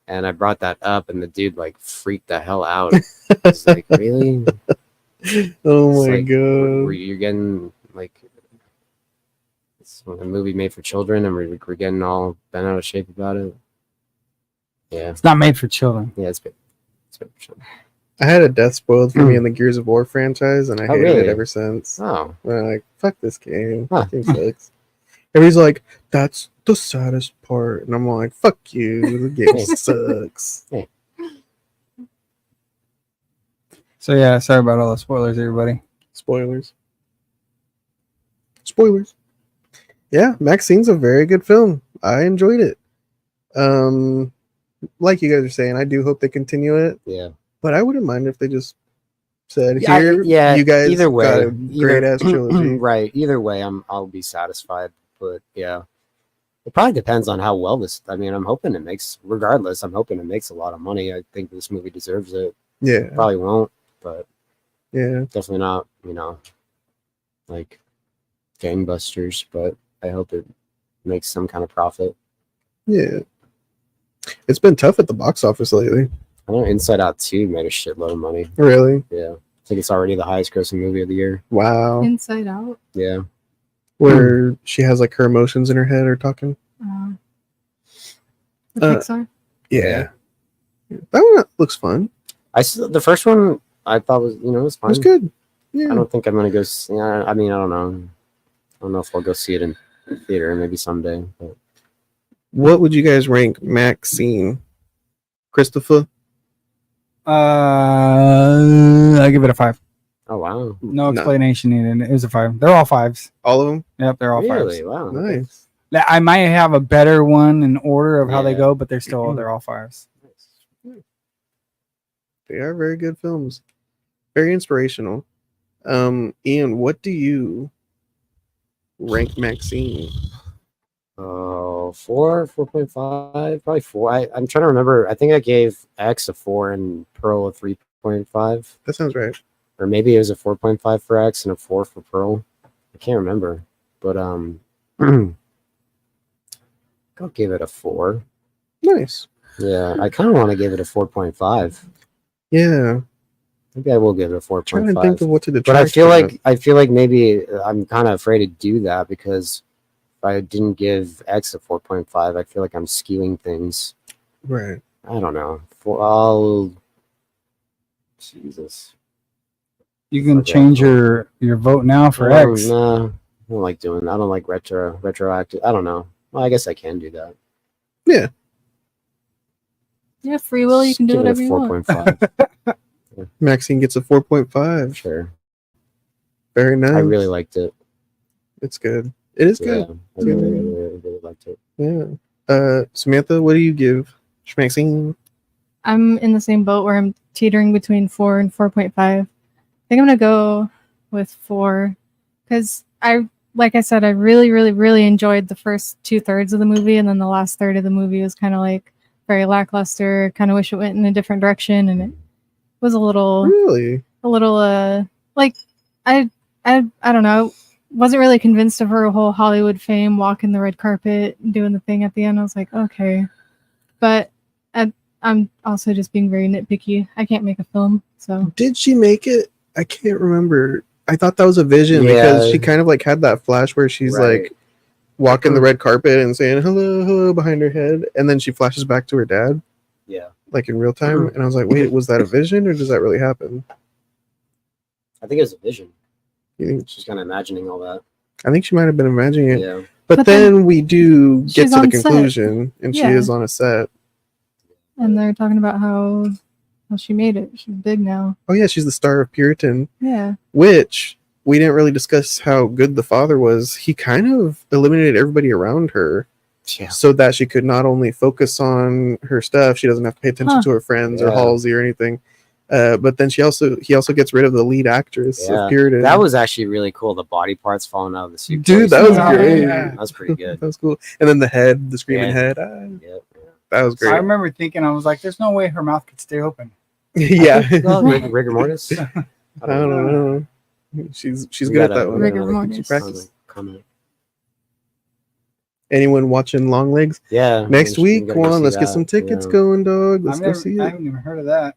And I brought that up and the dude like freaked the hell out. He's like, really? Oh It's my like, god. you're getting like it's a movie made for children and we're getting all bent out of shape about it. Yeah. It's not made for children. Yeah, it's been for children. I had a death spoiled for me in the Gears of War franchise, and I Oh, hated really? it ever since. Oh. And I'm like, fuck this game. Huh. This game sucks. Everybody's like, that's the saddest part. And I'm like, fuck you. The game sucks. So yeah, sorry about all the spoilers, everybody. Spoilers. Spoilers. Yeah, Maxine's a very good film. I enjoyed it. Like you guys are saying, I do hope they continue it, Yeah. but I wouldn't mind if they just said, Yeah, "Here, yeah. you guys Either way, got a great ass trilogy." Right. Either way, I'll be satisfied. But yeah, It probably depends on how well this. I mean, I'm hoping it makes. Regardless, I'm hoping it makes a lot of money. I think this movie deserves it. Yeah. Probably won't, but Yeah. definitely not. Like gangbusters. But I hope it makes some kind of profit. Yeah. It's been tough at the box office lately. I know Inside Out 2 made a shitload of money. Really? Yeah, I think it's already the highest grossing movie of the year. Wow. Inside Out. Yeah. Where she has like her emotions in her head or talking. The Pixar. Yeah. That one looks fun. The first one I thought was it was It fine. was good. Yeah. I don't think I'm gonna go. I mean, I don't know. I don't know if I'll go see it in theater. Maybe someday. But. What would you guys rank Maxine? Christopher? I give it a 5. Oh wow! No explanation needed. It was a 5. They're all 5s. All of them? Yep, they're all Really? 5s. Wow. Nice. I might have a better one in order of how they Yeah. go, but they're all 5s. They are very good films. Very inspirational. Ian, what do you rank Maxine? 4, 4.5, probably 4. I'm trying to remember. I think I gave X a 4 and Pearl a 3.5, That sounds right. or maybe it was a 4.5 for X and a 4 for Pearl. I can't remember, but I'll give it a 4. Nice. Yeah, I kind of want to give it a 4.5. Yeah. Maybe I will give it a Trying to think 4.5. of what to detract But from I feel like maybe I'm kind of afraid to do that because if I didn't give X a 4.5, I feel like I'm skewing things. it. Right. I don't know. Jesus. You can Okay. change your vote now for Oh, X. no, I don't like doing. I don't like retroactive. I don't know. Well, I guess I can do that. Yeah, free will. You can do Give it a whatever you want. 4.5. Maxine gets a 4.5. Sure. Very nice. I really liked it. It's good. It is Yeah, good. I really liked it. Yeah. Samantha, what do you give Maxine? I'm in the same boat where I'm teetering between 4 and 4.5. I think I'm gonna go with 4 because like I said, I really, really, really enjoyed the first 2/3 of the movie, and then the last third of the movie was kind of like very lackluster. Kind of wish it went in a different direction, and it was a little Really? like I don't know. Wasn't really convinced of her whole Hollywood fame, walking the red carpet, doing the thing at the end. I was like, okay, but I'm also just being very nitpicky. I can't make a film, so Did she make it? I can't remember. I thought that was a vision because Yeah. she kind of like had that flash where she's Right. like walking the red carpet and saying hello, hello behind her head, and then she flashes back to her dad, Yeah. like in real time. And I was like, wait, was that a vision or does that really happen? I think it was a vision. You think? She's kind of imagining all that. I think she might have been imagining it. Yeah. But But then then we do get she's to the on set. conclusion, and she Yeah. is on a set. and they're talking about how she made it. She's big now. Oh yeah, she's the star of Puritan, Yeah. which we didn't really discuss how good the father was. He kind of eliminated everybody around her Yeah. so that she could not only focus on her stuff, she doesn't have to pay attention Huh. to her friends or Yeah. Halsey or anything. But then he also gets rid of the lead actress Yeah. of Puritan. That was actually really cool. The body parts falling out of the suit. Dude, that was Yeah. great. Yeah. That was pretty good. That was cool. And then the head, the screaming Yeah. head. Yep. That was I great. remember thinking, I was like, there's no way her mouth could stay open. Yeah. Well, rigor mortis. I don't know. She's We good at gotta- that we one. gotta Rigor another mortis. She practiced. comment. Anyone watching Long Legs? Yeah. Next we week, gotta come go on, see let's get that. some tickets Yeah. going, dog. Let's I go see it haven't even heard of that.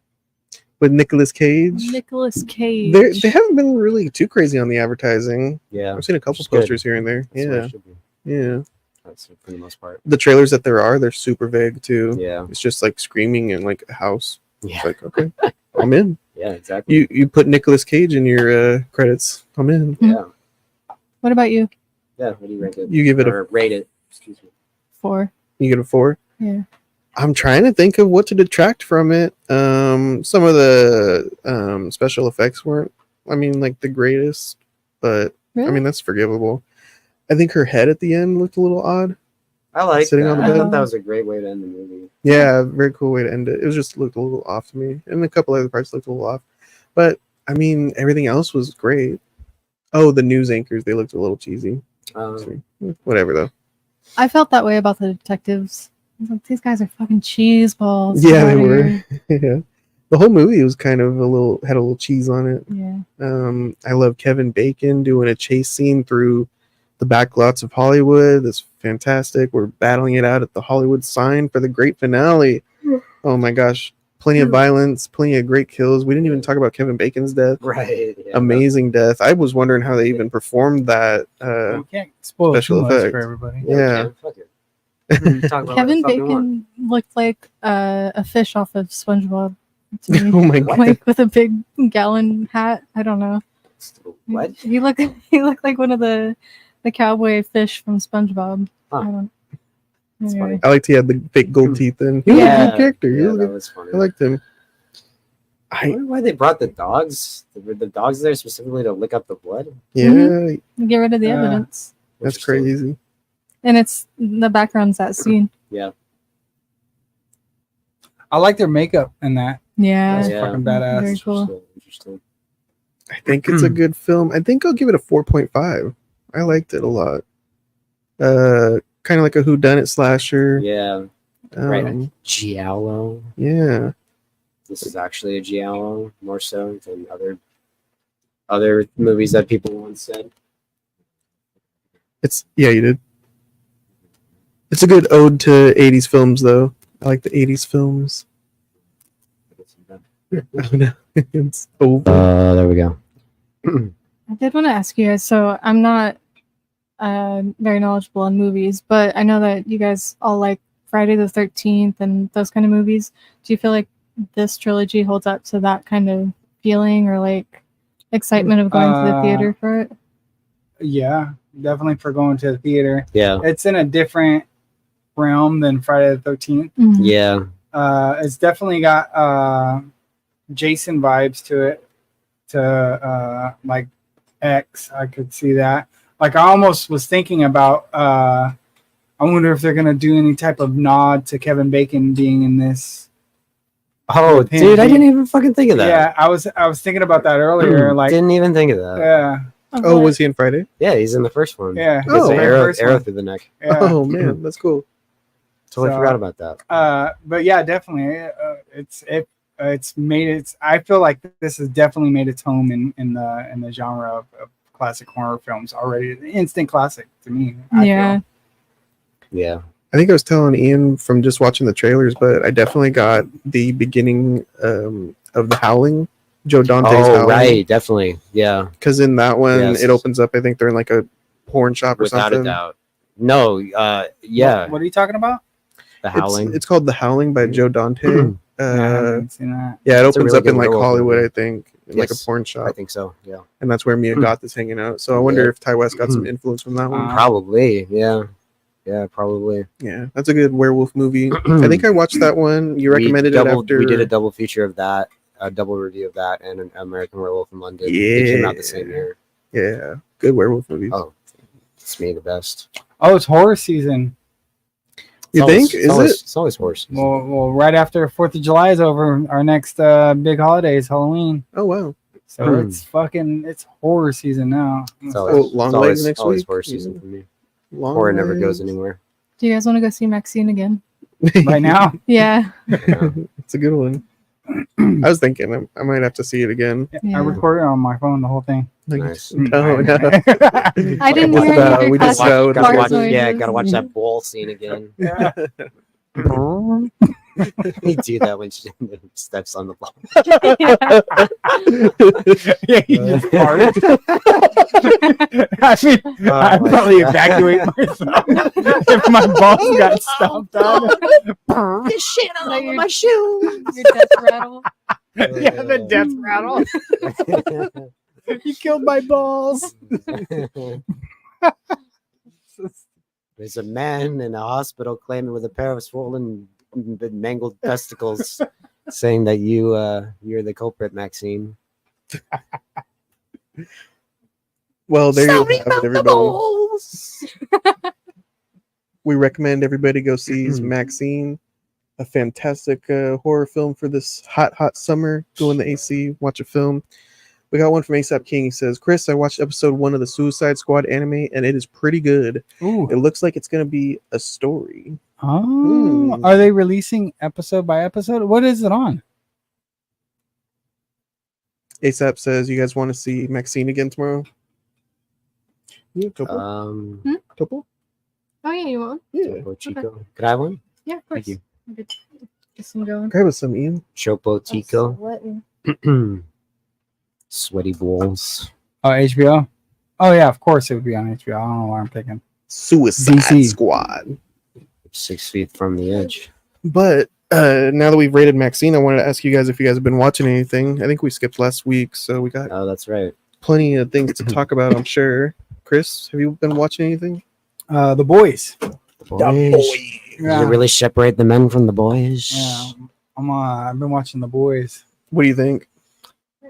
with Nicolas Cage. Nicolas Cage. They haven't been really too crazy on the advertising. Yeah. I've seen a couple It's good. posters here and there. That's what it Yeah, should be. yeah. That's it for the most part. The trailers that they're super vague too. Yeah. It's just like screaming in like a house. Yeah. It's like, okay, I'm in. Yeah. Exactly. You put Nicolas Cage in your credits. I'm in. Yeah. What about you? Yeah. What do you rank it? You give it a Or rate it. Excuse me. 4. you get a 4. Yeah. I'm trying to think of what to detract from it. Some of the special effects weren't, I mean, like the greatest, but Really? I mean that's forgivable. I think her head at the end looked a little odd. I like Sitting that. on the I bed. thought that was a great way to end the movie. Yeah, very cool way to end it. It was just looked a little off to me, and a couple other parts looked a little off. But I mean, everything else was great. Oh, the news anchors, they looked a little cheesy. Whatever though. I felt that way about the detectives. I was like, these guys are fucking cheese balls. Yeah, Get they outta were. here. Yeah. The whole movie was kind of had a little cheese on it. Yeah. I love Kevin Bacon doing a chase scene through the back lots of Hollywood. That's fantastic. We're battling it out at the Hollywood sign for the great finale. Oh my gosh. Plenty of violence, plenty of great kills. We didn't even talk about Kevin Bacon's death. Right. Yeah, Amazing death. I was wondering how they even performed that. We can't spoil special too much effect. for everybody. Yeah. Fuck it. Talk about Kevin whatever the fuck we want. Bacon looked like a fish off of SpongeBob to me. Oh my god. Like with a big gallon hat. I don't know. What? He looked like one of the cowboy fish from SpongeBob. Huh. I don't. That's Anyway. funny. I liked he had the fake gold teeth in. He was a Yeah. good character. He Yeah, was a that good- was funny. I liked him. I wonder why they brought the dogs. Were the dogs there specifically to lick up the blood? Yeah, Get rid of the Yeah. evidence. that's Interesting. crazy. And it's the background's that scene. Yeah. I like their makeup in that. Yeah. That's Yeah. fucking badass. Very cool. Interesting. I think it's a good film. I think I'll give it a 4.5. I liked it a lot. Kind of like a whodunit slasher. Yeah. Right. Um, Giallo. yeah. This is actually a giallo more so than other movies that people once said. Yeah, you did. It's a good ode to 80s films, though. I like the 80s films. Oh, no. It's over. There we go. I did want to ask you guys. So I'm not very knowledgeable on movies, but I know that you guys all like Friday the 13th and those kind of movies. Do you feel like this trilogy holds up to that kind of feeling or like excitement of going to the theater for it? Yeah, definitely for going to the theater. Yeah. It's in a different realm than Friday the 13th. Mhm. Yeah. It's definitely got Jason vibes to it, to like X. I could see that. Like I almost was thinking about. I wonder if they're gonna do any type of nod to Kevin Bacon being in this. Oh, Him dude, I being- didn't even fucking think of that. Yeah, I was thinking about that earlier. Like, didn't even think of that. yeah, Oh, was he in Friday? Yeah, he's in the first one. yeah. He gets Oh, an the arrow, first arrow one. through the neck. Yeah. Oh, man. That's cool. Totally So, forgot about that. But yeah, definitely. It's made its. I feel like this has definitely made its home in the genre of classic horror films already. An instant classic to me. I Yeah. feel. Yeah. I think I was telling Ian from just watching the trailers, but I definitely got the beginning of The Howling, Joe Dante's Oh, Howling. right. Definitely. Yeah. Because in that one, Yes. it opens up, I think they're in like a porn shop or Without something. a doubt. No. Yeah. What are you talking about? The Howling. It's called The Howling by Joe Dante. Yeah, I haven't seen that. Yeah, it It's a opens really up in good like werewolf Hollywood, movie. I think, in like a Yes, porn I shop, think so. Yeah. and that's where Mia Goth is hanging out. So I wonder Yeah. if Ty West got some influence from that one. Probably. Yeah. Yeah. Probably. Yeah, that's a good werewolf movie. I think I watched that one. You recommended it after. We did a double feature of that, a double review of that, and an American Werewolf in London. They came out the same year. Yeah, good werewolf movies. Oh, it's me the best. Oh, it's horror season. You think? It's always, Is it? It's always horse. Well, right after 4th of July is over, our next big holiday is Halloween. Oh wow. So it's horror season now. It's Oh, always, Long it's Legs always, next always week? horror season for me. Long Horror never goes Legs. anywhere. Do you guys want to go see Maxine again? Right now. Yeah. Yeah. It's a good one. I was thinking I might have to see it again. Yeah. I recorded it on my phone the whole thing. Like, Nice. no, no. I didn't What hear about- any of we your just classic know gotta fart watch, noises. yeah, gotta watch that ball scene again. Yeah. We do that when she steps on the ball. Yeah, you just farted. I mean, I'd my probably God. evacuate myself if my balls got stomped on. This shit all Like over your- my shoes. Your death rattle. Yeah, the death rattle. You killed my balls. There's a man in a hospital claiming with a pair of swollen, mangled testicles, saying that you're the culprit, Maxine. Well, there you Sorry have it, about the everybody. balls. We recommend everybody go see Mm-hmm. Maxine, a fantastic horror film for this hot summer. Go in the AC, watch a film. We got one from ASAP King. He says, Chris, I watched episode 1 of the Suicide Squad anime, and it is pretty good. Ooh. It looks like it's going to be a story. Oh, are they releasing episode by episode? What is it on? ASAP says, you guys want to see Maxine again tomorrow? Yeah, Topo? Topo? Oh yeah, you want? Yeah. Chopo Chico. Could I have one? Yeah, of course. Thank you. I'll get some going. Grab us some, Ian. Chopo Chico. Sweating. Sweaty balls. Oh, HBO. Oh yeah, of course it would be on HBO. I don't know why I'm thinking. Suicide DC. Squad. 6 feet from the edge. But now that we've rated Maxine, I wanted to ask you guys if you guys have been watching anything. I think we skipped last week, so we got Oh, that's right. plenty of things to talk about, I'm sure. Chris, have you been watching anything? The Boys. Boys. Yeah. Does it really separate the men from the boys? Yeah, I've been watching The Boys. What do you think?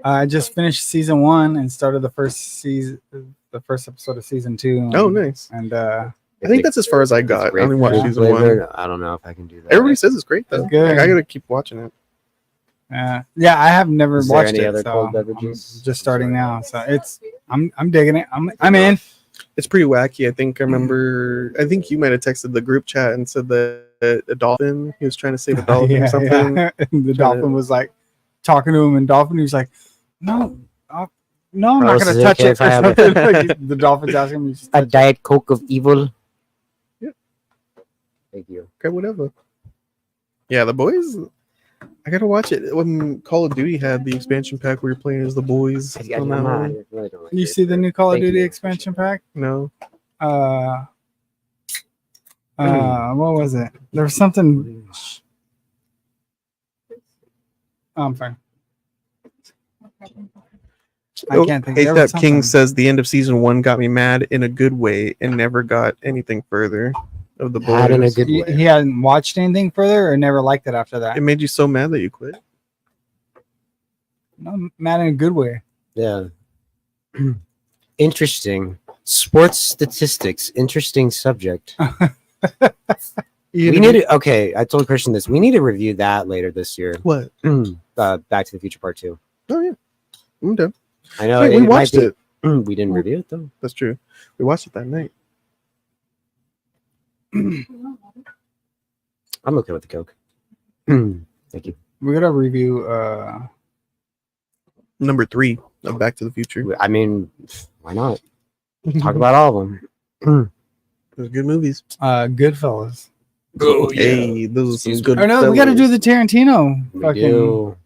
I just finished season 1 and started the first episode of season 2. Oh, nice. And I think that's as far as I got. I only watched season 1. I don't know if I can do that. Everybody says it's great, though. It's good. Like, I gotta keep watching it. yeah, I have never Is there watched any it. other So cold I'm beverages? just starting now, so I'm digging it. I'm in. It's pretty wacky. I think I think you might have texted the group chat and said that a dolphin, he was trying to save a dolphin or something. Yeah. And the dolphin was like talking to him, and dolphin he was like, no, no, I'm not Bro, gonna is it touch okay it. if I have Like, the dolphin's asking him. To A Diet Coke of evil. Yeah. Thank you. Okay, whatever. Yeah, the boys. I gotta watch it. When Call of Duty had the expansion pack, we were playing as the boys. I on that one. really don't like You it, see the but new Call of thank Duty you. expansion pack? No. What was it? There was something. Oh, I'm fine. I can't think. There was ASAP King something. says the end of season 1 got me mad in a good way and never got anything further of the boys. Mad in a good He, way. he hadn't watched anything further, or never liked it after that. It made you so mad that you quit. No, mad in a good way. Yeah. Interesting. Sports statistics. Interesting subject. You We need to, okay, I told Christian this. We need to review that later this year. What? Back to the Future Part 2. Oh yeah, I'm done. I know Wait, we might watched be- it. We didn't review it though. That's true. We watched it that night. I'm okay with the Coke. Thank you. We're gonna review. Number 3 of Back to the Future. I mean, why not? Talk about all of them. Those good movies. Goodfellas. Oh, Hey, those are some Excuse good. Or no, we got to do fellas. the Tarantino. We do.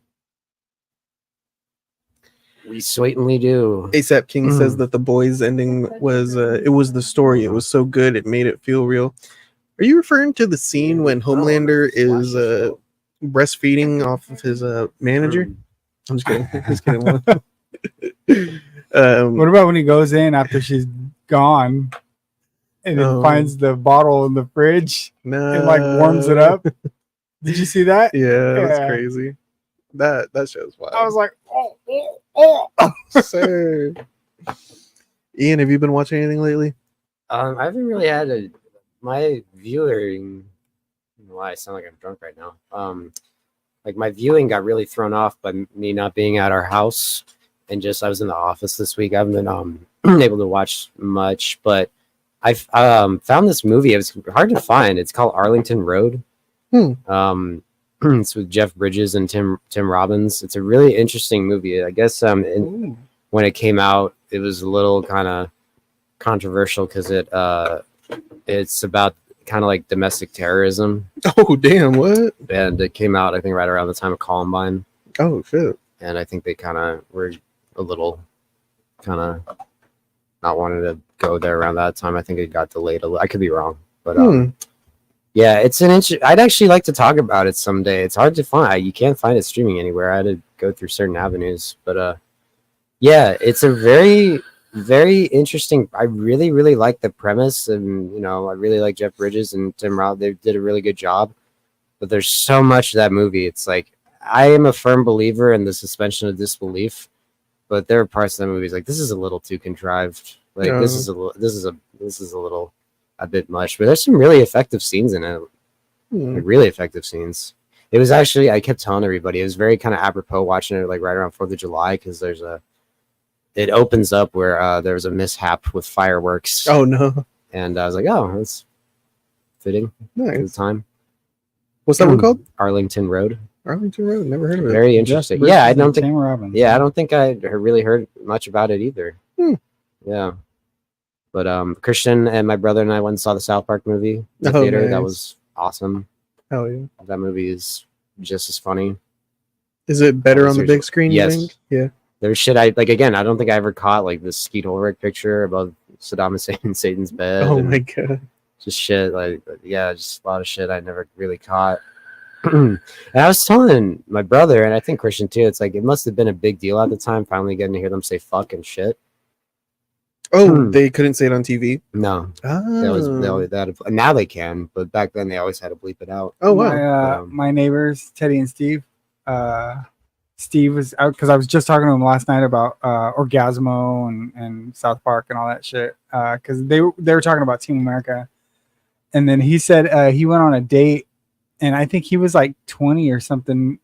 We certainly do. ASAP King says that the boys ending was it was the story. It was so good it made it feel real. Are you referring to the scene when Homelander is breastfeeding off of his manager? I'm just kidding. Just kidding. What about when he goes in after she's gone and then No. finds the bottle in the fridge no. and like warms it up? Did you see that? Yeah, that's Yeah. crazy. That show's wild. I was like, oh. Sir. Ian, have you been watching anything lately? I haven't really had my viewing. I don't know why I sound like I'm drunk right now. Like my viewing got really thrown off by me not being at our house, and just I was in the office this week. I haven't been able to watch much, but I found this movie. It was hard to find. It's called Arlington Road. It's with Jeff Bridges and Tim Robbins. It's a really interesting movie. I guess when it came out, it was a little kind of controversial because it's about kind of like domestic terrorism. Oh damn! What? And it came out, I think, right around the time of Columbine. Oh shit! And I think they kind of were a little kind of not wanting to go there around that time. I think it got delayed a little. I could be wrong, but yeah, it's an I'd actually like to talk about it someday. It's hard to find. You can't find it streaming anywhere. I had to go through certain avenues, but yeah, it's a very, very interesting. I really, really like the premise, and I really like Jeff Bridges and Tim Robb. They did a really good job, but there's so much to that movie. It's like I am a firm believer in the suspension of disbelief, but there are parts of the movies like this is a little too contrived. Like this is a little a bit much, but there's some really effective scenes in it. Like really effective scenes. It was actually, I kept telling everybody, it was very kind of apropos watching it like right around 4th of July because there's a it opens up where there was a mishap with fireworks. Oh no. And I was like, oh, that's fitting for the Nice. time. What's that one called? Arlington Road. Arlington Road. Never heard of it. Very interesting. Jeff Yeah, I Bridges don't and think. Tim Robbins. Yeah, I don't think I really heard much about it either. Hmm. Yeah, but Christian and my brother and I went and saw the South Park movie in the Oh, theater. That nice. was awesome. Hell yeah. That movie is just as funny. Is it better on the big screen? You Yes. think? Yeah. There's shit I like. Again, I don't think I ever caught like this Skeet Ulrich picture above Saddam Hussein in Satan's bed. Oh and my god. just shit like just a lot of shit I never really caught. And I was telling my brother, and I think Christian too, it's like it must have been a big deal at the time finally getting to hear them say fuck and shit. Oh, they couldn't say it on TV. No, Oh. now they can, but back then they always had to bleep it out. Oh wow. My neighbors, Teddy and Steve. Steve was out because I was just talking to him last night about Orgasmo and South Park and all that shit. Because they were talking about Team America, and then he said he went on a date, and I think he was like 20 or something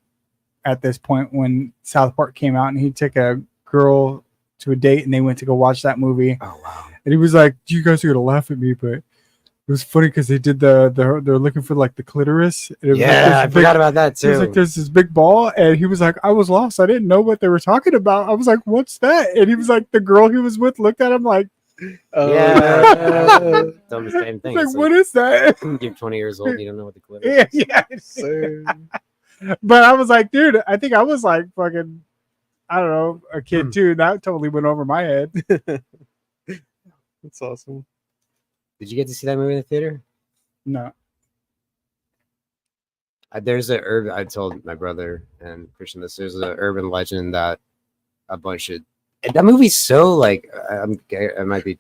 at this point when South Park came out, and he took a girl to a date, and they went to go watch that movie. Oh wow! And he was like, "You guys are gonna laugh at me, but it was funny because they did they're looking for like the clitoris." And it was like Yeah, this I big- forgot about that He was too. like, "There's this big ball," and he was like, "I was lost. I didn't know what they were talking about." I was like, "What's that?" And he was like, the girl he was with looked at him like, Oh, Yeah, done the same thing. like It's "What is that?" you're 20 years old, and you don't know what the clip is. yeah. so- But I was like, dude, I think I was like fucking, I don't know, a kid too. That totally went over my head. That's awesome. Did you get to see that movie in the theater? No. There's a urban. I told my brother and Christian this. There's an urban legend that a bunch of that movie's so like I might be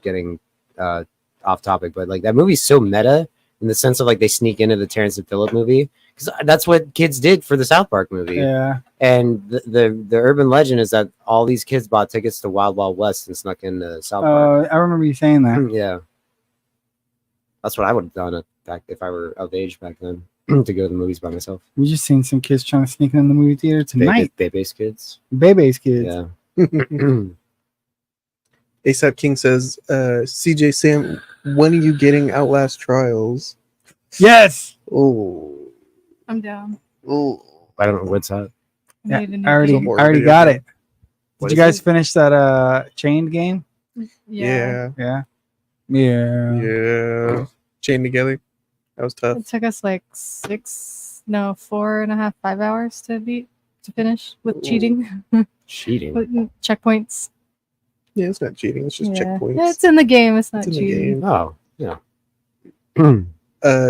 getting off topic, but like that movie's so meta in the sense of like they sneak into the Terrence and Phillip movie because that's what kids did for the South Park movie. Yeah. And the urban legend is that all these kids bought tickets to Wild Wild West and snuck into South Park. I remember you saying that. Yeah, that's what I would have done back if I were of age back then to go to the movies by myself. We just seen some kids trying to sneak in the movie theater tonight. Baby's kids. Bebe's kids. Yeah. ASAP King says, CJ Sam, when are you getting Outlast Trials? Yes. Oh. I'm down. Oh. I don't know what's that. Yeah, Need a new I already game. got it. What Did you is guys finish that chained game? Yeah. Yeah. Yeah. Yeah. Chained together. That was tough. It took us like 4.5, 5 hours to finish with cheating. Cheating. With checkpoints. Yeah, it's not cheating. It's just Yeah. checkpoints. Yeah, it's in the game. It's not It's in the cheating. game. Oh, yeah.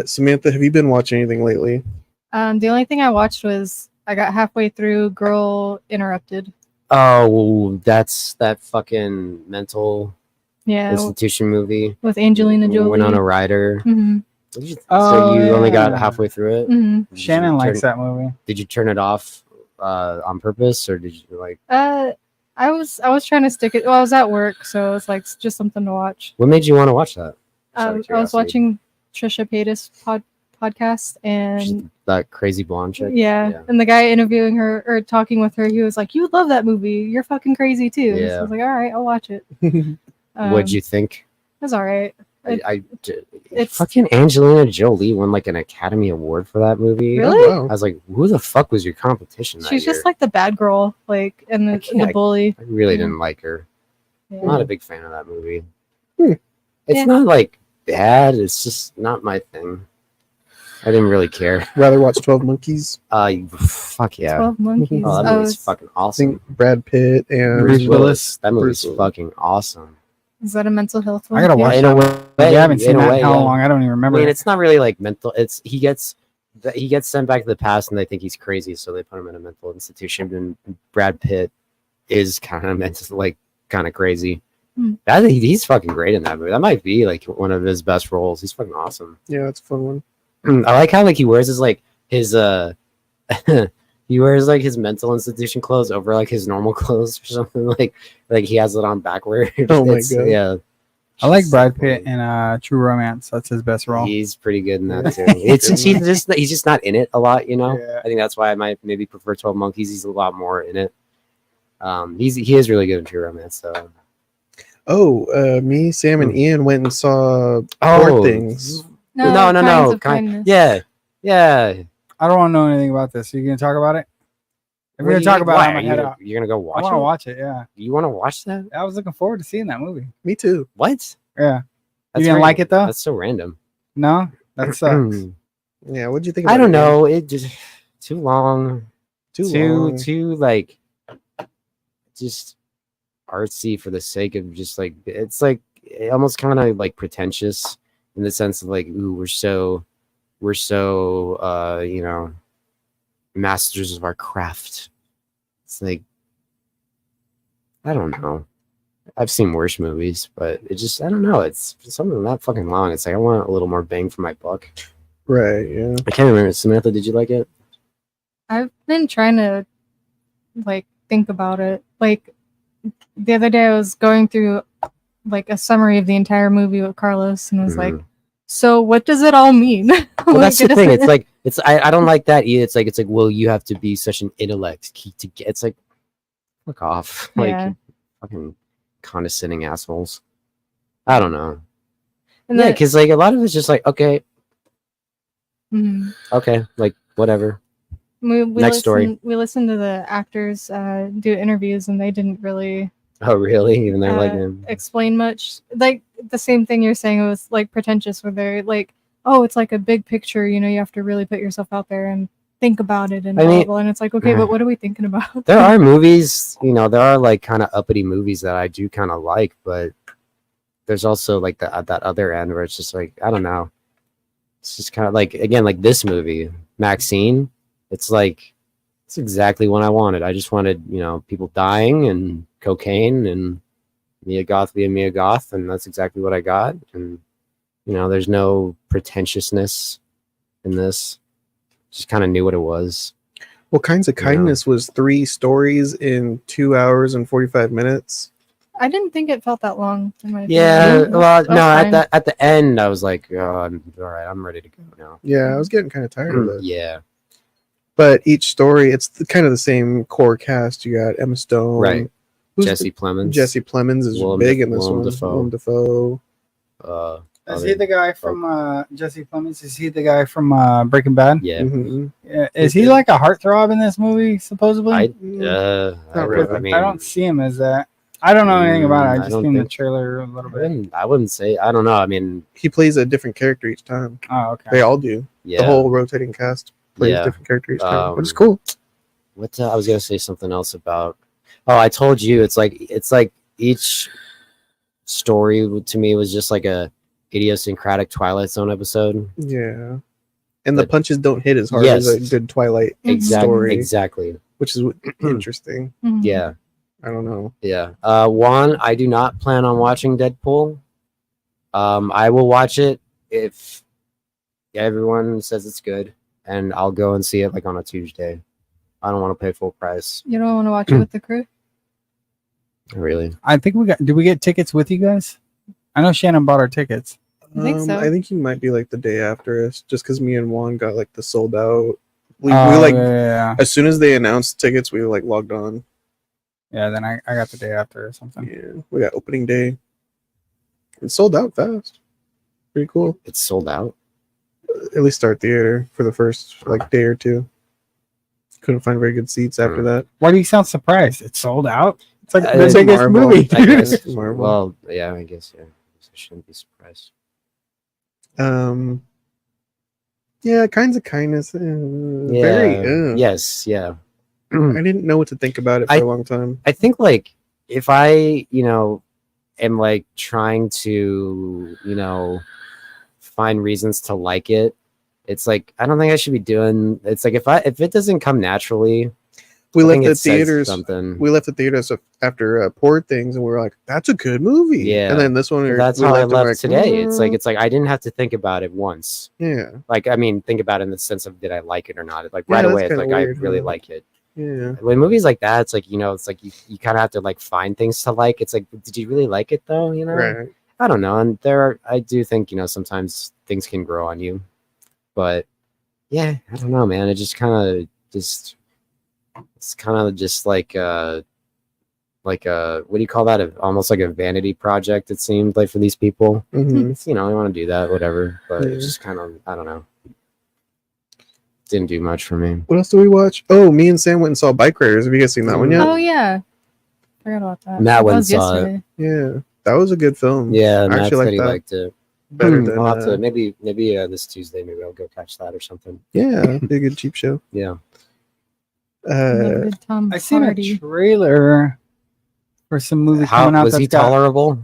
Samantha, have you been watching anything lately? The only thing I watched was I got halfway through Girl Interrupted. Oh, that's that fucking mental Yeah, institution movie. with Angelina Jolie. Winona Ryder. Mm-hmm. So you Oh, only got yeah. halfway through it. Mm-hmm. Did Shannon you likes turn- that movie. Did you turn it off on purpose, or did you like? I was trying to stick it. Well, I was at work, so it's like just something to watch. What made you want to watch that? Just out of I was curiosity. watching Trisha Paytas podcast, She's and that crazy blonde chick. yeah, and the guy interviewing her or talking with her, he was like, "You would love that movie. You're fucking crazy too." Yeah. So I was like, "All right, I'll watch it." What'd you think? It was all right. It's- Fucking Angelina Jolie won like an Academy Award for that movie. Really? Oh, I was like, who the fuck was your competition? That She's year? just like the bad girl, like and the can't- bully. I really didn't like her. Yeah. I'm not a big fan of that movie. Hmm. It's Yeah. not like bad. It's just not my thing. I didn't really care. rather watch 12 Monkeys. Fuck yeah. 12 Monkeys. Oh, that Oh, movie's is, fucking I awesome. think Brad Pitt and Bruce Willis. That movie's Bruce Willis. fucking awesome. is that a mental health one? I gotta too? watch In that a one. way, I haven't in seen a that way, in how yeah. long? I don't even I remember. mean, it. it's not really like mental. He gets sent back to the past, and they think he's crazy, so they put him in a mental institution. And Brad Pitt is kind of mental, like kind of crazy. Hmm. I think he's fucking great in that movie. That might be like one of his best roles. He's fucking awesome. yeah, it's a fun one. I like how like he wears his like his he wears like his mental institution clothes over like his normal clothes or something like he has it on backwards. Oh my It's- God. Yeah. I like It's Brad so Pitt funny. in True Romance. That's his best role. He's pretty good in that too. It's just, he's just not in it a lot, you know. Yeah. I think that's why I might maybe prefer 12 Monkeys. He's a lot more in it. He is really good in True Romance. So Me, Sam, and Ian went and saw Oh. Poor Things. no, Kinds of kind- Kindness. yeah. I don't want to know anything about this. Are you gonna talk about it? If What we're do gonna you talk mean? about it, Why? I'm gonna head out. You're gonna go I watch want to it? watch it. Yeah, You want to watch that? I was looking forward to seeing that movie. Me too. What? Yeah, That's didn't like it, though? That's so random. no, that sucks. Yeah, what'd you think about I don't it, Ian? know. It just too long. Too long. Too like just artsy for the sake of just like it's like almost kind of like pretentious in the sense of like, ooh, we're so masters of our craft. It's like, I don't know. I've seen worse movies, but it just, I don't know. It's something that fucking long. It's like I want a little more bang for my buck. Right, yeah. I can't remember. Samantha, did you like it? I've been trying to like think about it. Like the other day I was going through like a summary of the entire movie with Carlos and was like, so what does it all mean? Well, that's the thing. It's like I don't like that either. It's like well, you have to be such an intellect to get. It's like fuck off, like Yeah. fucking condescending assholes. I don't know. And Yeah, then- because like a lot of it's just like okay, Mhm. okay, like whatever. We Next story. We listened to the actors do interviews and they didn't really Oh really? Even they're like explain much. Like the same thing you're saying, it was like pretentious where they're like, oh, it's like a big picture, you know, you have to really put yourself out there and think about it and I blah, mean- blah, blah. And it's like, okay, but what are we thinking about? there are movies, there are like kind of uppity movies that I do kind of like, but there's also like that other end where it's just like I don't know. It's just kind of like again like this movie, Maxxine. It's like it's exactly what I wanted. I just wanted people dying and cocaine and Mia Goth being Mia Goth, and that's exactly what I got. And there's no pretentiousness in this. Just kind of knew what it was. Well, Kinds of Kindness was 3 stories in 2 hours and 45 minutes. I didn't think it felt that long. In my Yeah, opinion. well, That's no, fine. at the end, I was like, oh, I'm all right. I'm ready to go now. Yeah, I was getting kind of tired of it. Yeah, But each story, it's kind of the same core cast. You got Emma Stone. right. Who's Jesse Plemons. Jesse Plemons is Willem big in this Willem one. Dafoe. Willem Dafoe. Is he the guy from Jesse Plemons? Is he the guy from Breaking Bad? Yeah. Mhm. Is he like a heartthrob in this movie? Supposedly, I Not really. mean, I don't see him as that. I don't know anything about it. I I just don't seen the think- trailer a little bit. I wouldn't say. I don't know. I mean, He plays a different character each time. Oh, okay. They all do. yeah. The whole rotating cast plays Yeah. a different character each time, which is Um, cool. What I was gonna say something else about. Oh, I told you it's like each story to me was just like a idiosyncratic Twilight Zone episode. Yeah. And the But- punches don't hit as hard Yes. as a good Twilight story, Exactly. which is interesting. Mhm. Yeah. I don't know. Yeah. One, I do not plan on watching Deadpool. I will watch it if everyone says it's good, and I'll go and see it like on a Tuesday. I don't want to pay full price. You don't want to watch it with the crew? Really. I think we got. Did we get tickets with you guys? I know Shannon bought our tickets. I think so. I think you might be like the day after us, just because me and Juan got like the sold out. We Oh, like yeah. as soon as they announced tickets, we like logged on. Yeah, then I got the day after or something. Yeah, we got opening day. It sold out fast. Pretty cool. It's sold out. At least our theater for the first like day or two. Couldn't find very good seats after that. Why do you sound surprised? It's sold out. It's like the It's biggest Marvel. movie. I guess. Marvel. Well, yeah, I guess. Yeah, I shouldn't be surprised. Yeah, Kinds of Kindness. Very. Yes. Yeah. I didn't know what to think about it for a long time. I think like if I, am like trying to, find reasons to like it, it's like I don't think I should be doing. It's like if it doesn't come naturally, We I left think the it says theaters. something. We left the theaters after Poor Things, and we were like, "That's a good movie." Yeah. And then this one, That's we how I and we're left today. It's "Mm." like I didn't have to think about it once. Yeah, Like I mean, think about it in the sense of did I like it or not? Like Yeah, right that's away, it's kinda like weird, I really huh? like it. yeah. When movies like that, it's like it's like you kind of have to like find things to like. It's like, did you really like it though? Right. I don't know. And I do think sometimes things can grow on you, but yeah, I don't know, man. It just kind of it's kind of just like like what do you call that? Almost like a vanity project. It seemed like for these people. Mhm. It's, you know, they want to do that, whatever. But Yeah. it's just kind of, I don't know. Didn't do much for me. What else do we watch? Oh, me and Sam went and saw Bike Riders. Have you guys seen that one yet? Oh yeah, forgot about that. Matt That went and was saw it. yesterday. Yeah, that was a good film. Yeah, I Matt actually said like he that liked it. better than. I'll have to maybe this Tuesday. Maybe I'll go catch that or something. Yeah, be a good cheap show. Yeah. Love a good Tom I seen a Hardy. trailer for some movie How coming out. was he that's got- tolerable?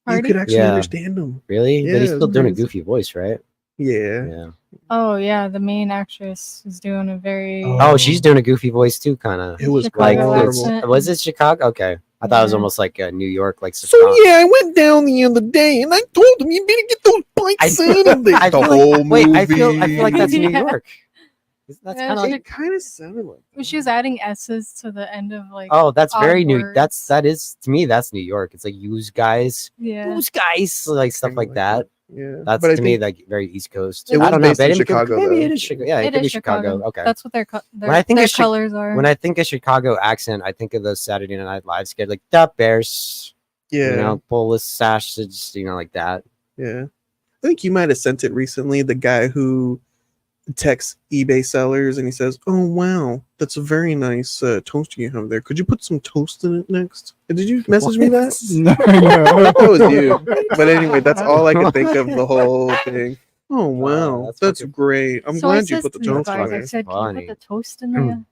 You Hardy? could actually Yeah. understand him. Really? But he's Yeah, still doing a it's- goofy voice, right? Yeah. Yeah. Oh yeah, the main actress is doing a very. Oh, she's doing a goofy voice too, kind of. It was Chicago Like, horrible. accent. was it Chicago? Okay, I thought it was Yeah. almost like New York, like. So yeah, I went down the other day and I told him you better get those bikes in of the I feel whole like, wait, movie. I feel like that's New Yeah. York. That's Yeah, kind of she- like. It kind of sounded like. She was adding s's to the end of like. Oh, that's odd very new. words. That is to me. That's New York. It's like use guys, Yeah. use guys, like stuff Kinda like like that. Yeah, That's but I to me think like very East Coast. It I was don't know. based in Maybe Chicago, maybe it though. is Chicago. Yeah, it could be Chicago. Okay. That's what their When I think their of Chi- colors are. When I think of Chicago accent, I think of the Saturday Night Live skit, like the Bears. yeah, You know, pull the sausage, you know, like that. yeah. I think you might have sent it recently. The guy who texts eBay sellers and he says, "Oh wow, that's a very nice toast you have there. Could you put some toast in it next?" Did you message me that? No, That was you. But anyway, that's all I could think of the whole thing. Oh wow, that's that's fucking- great. I'm So I glad you says put the to the toast guys, on I there. said, "Can you Funny. put the toast in there?"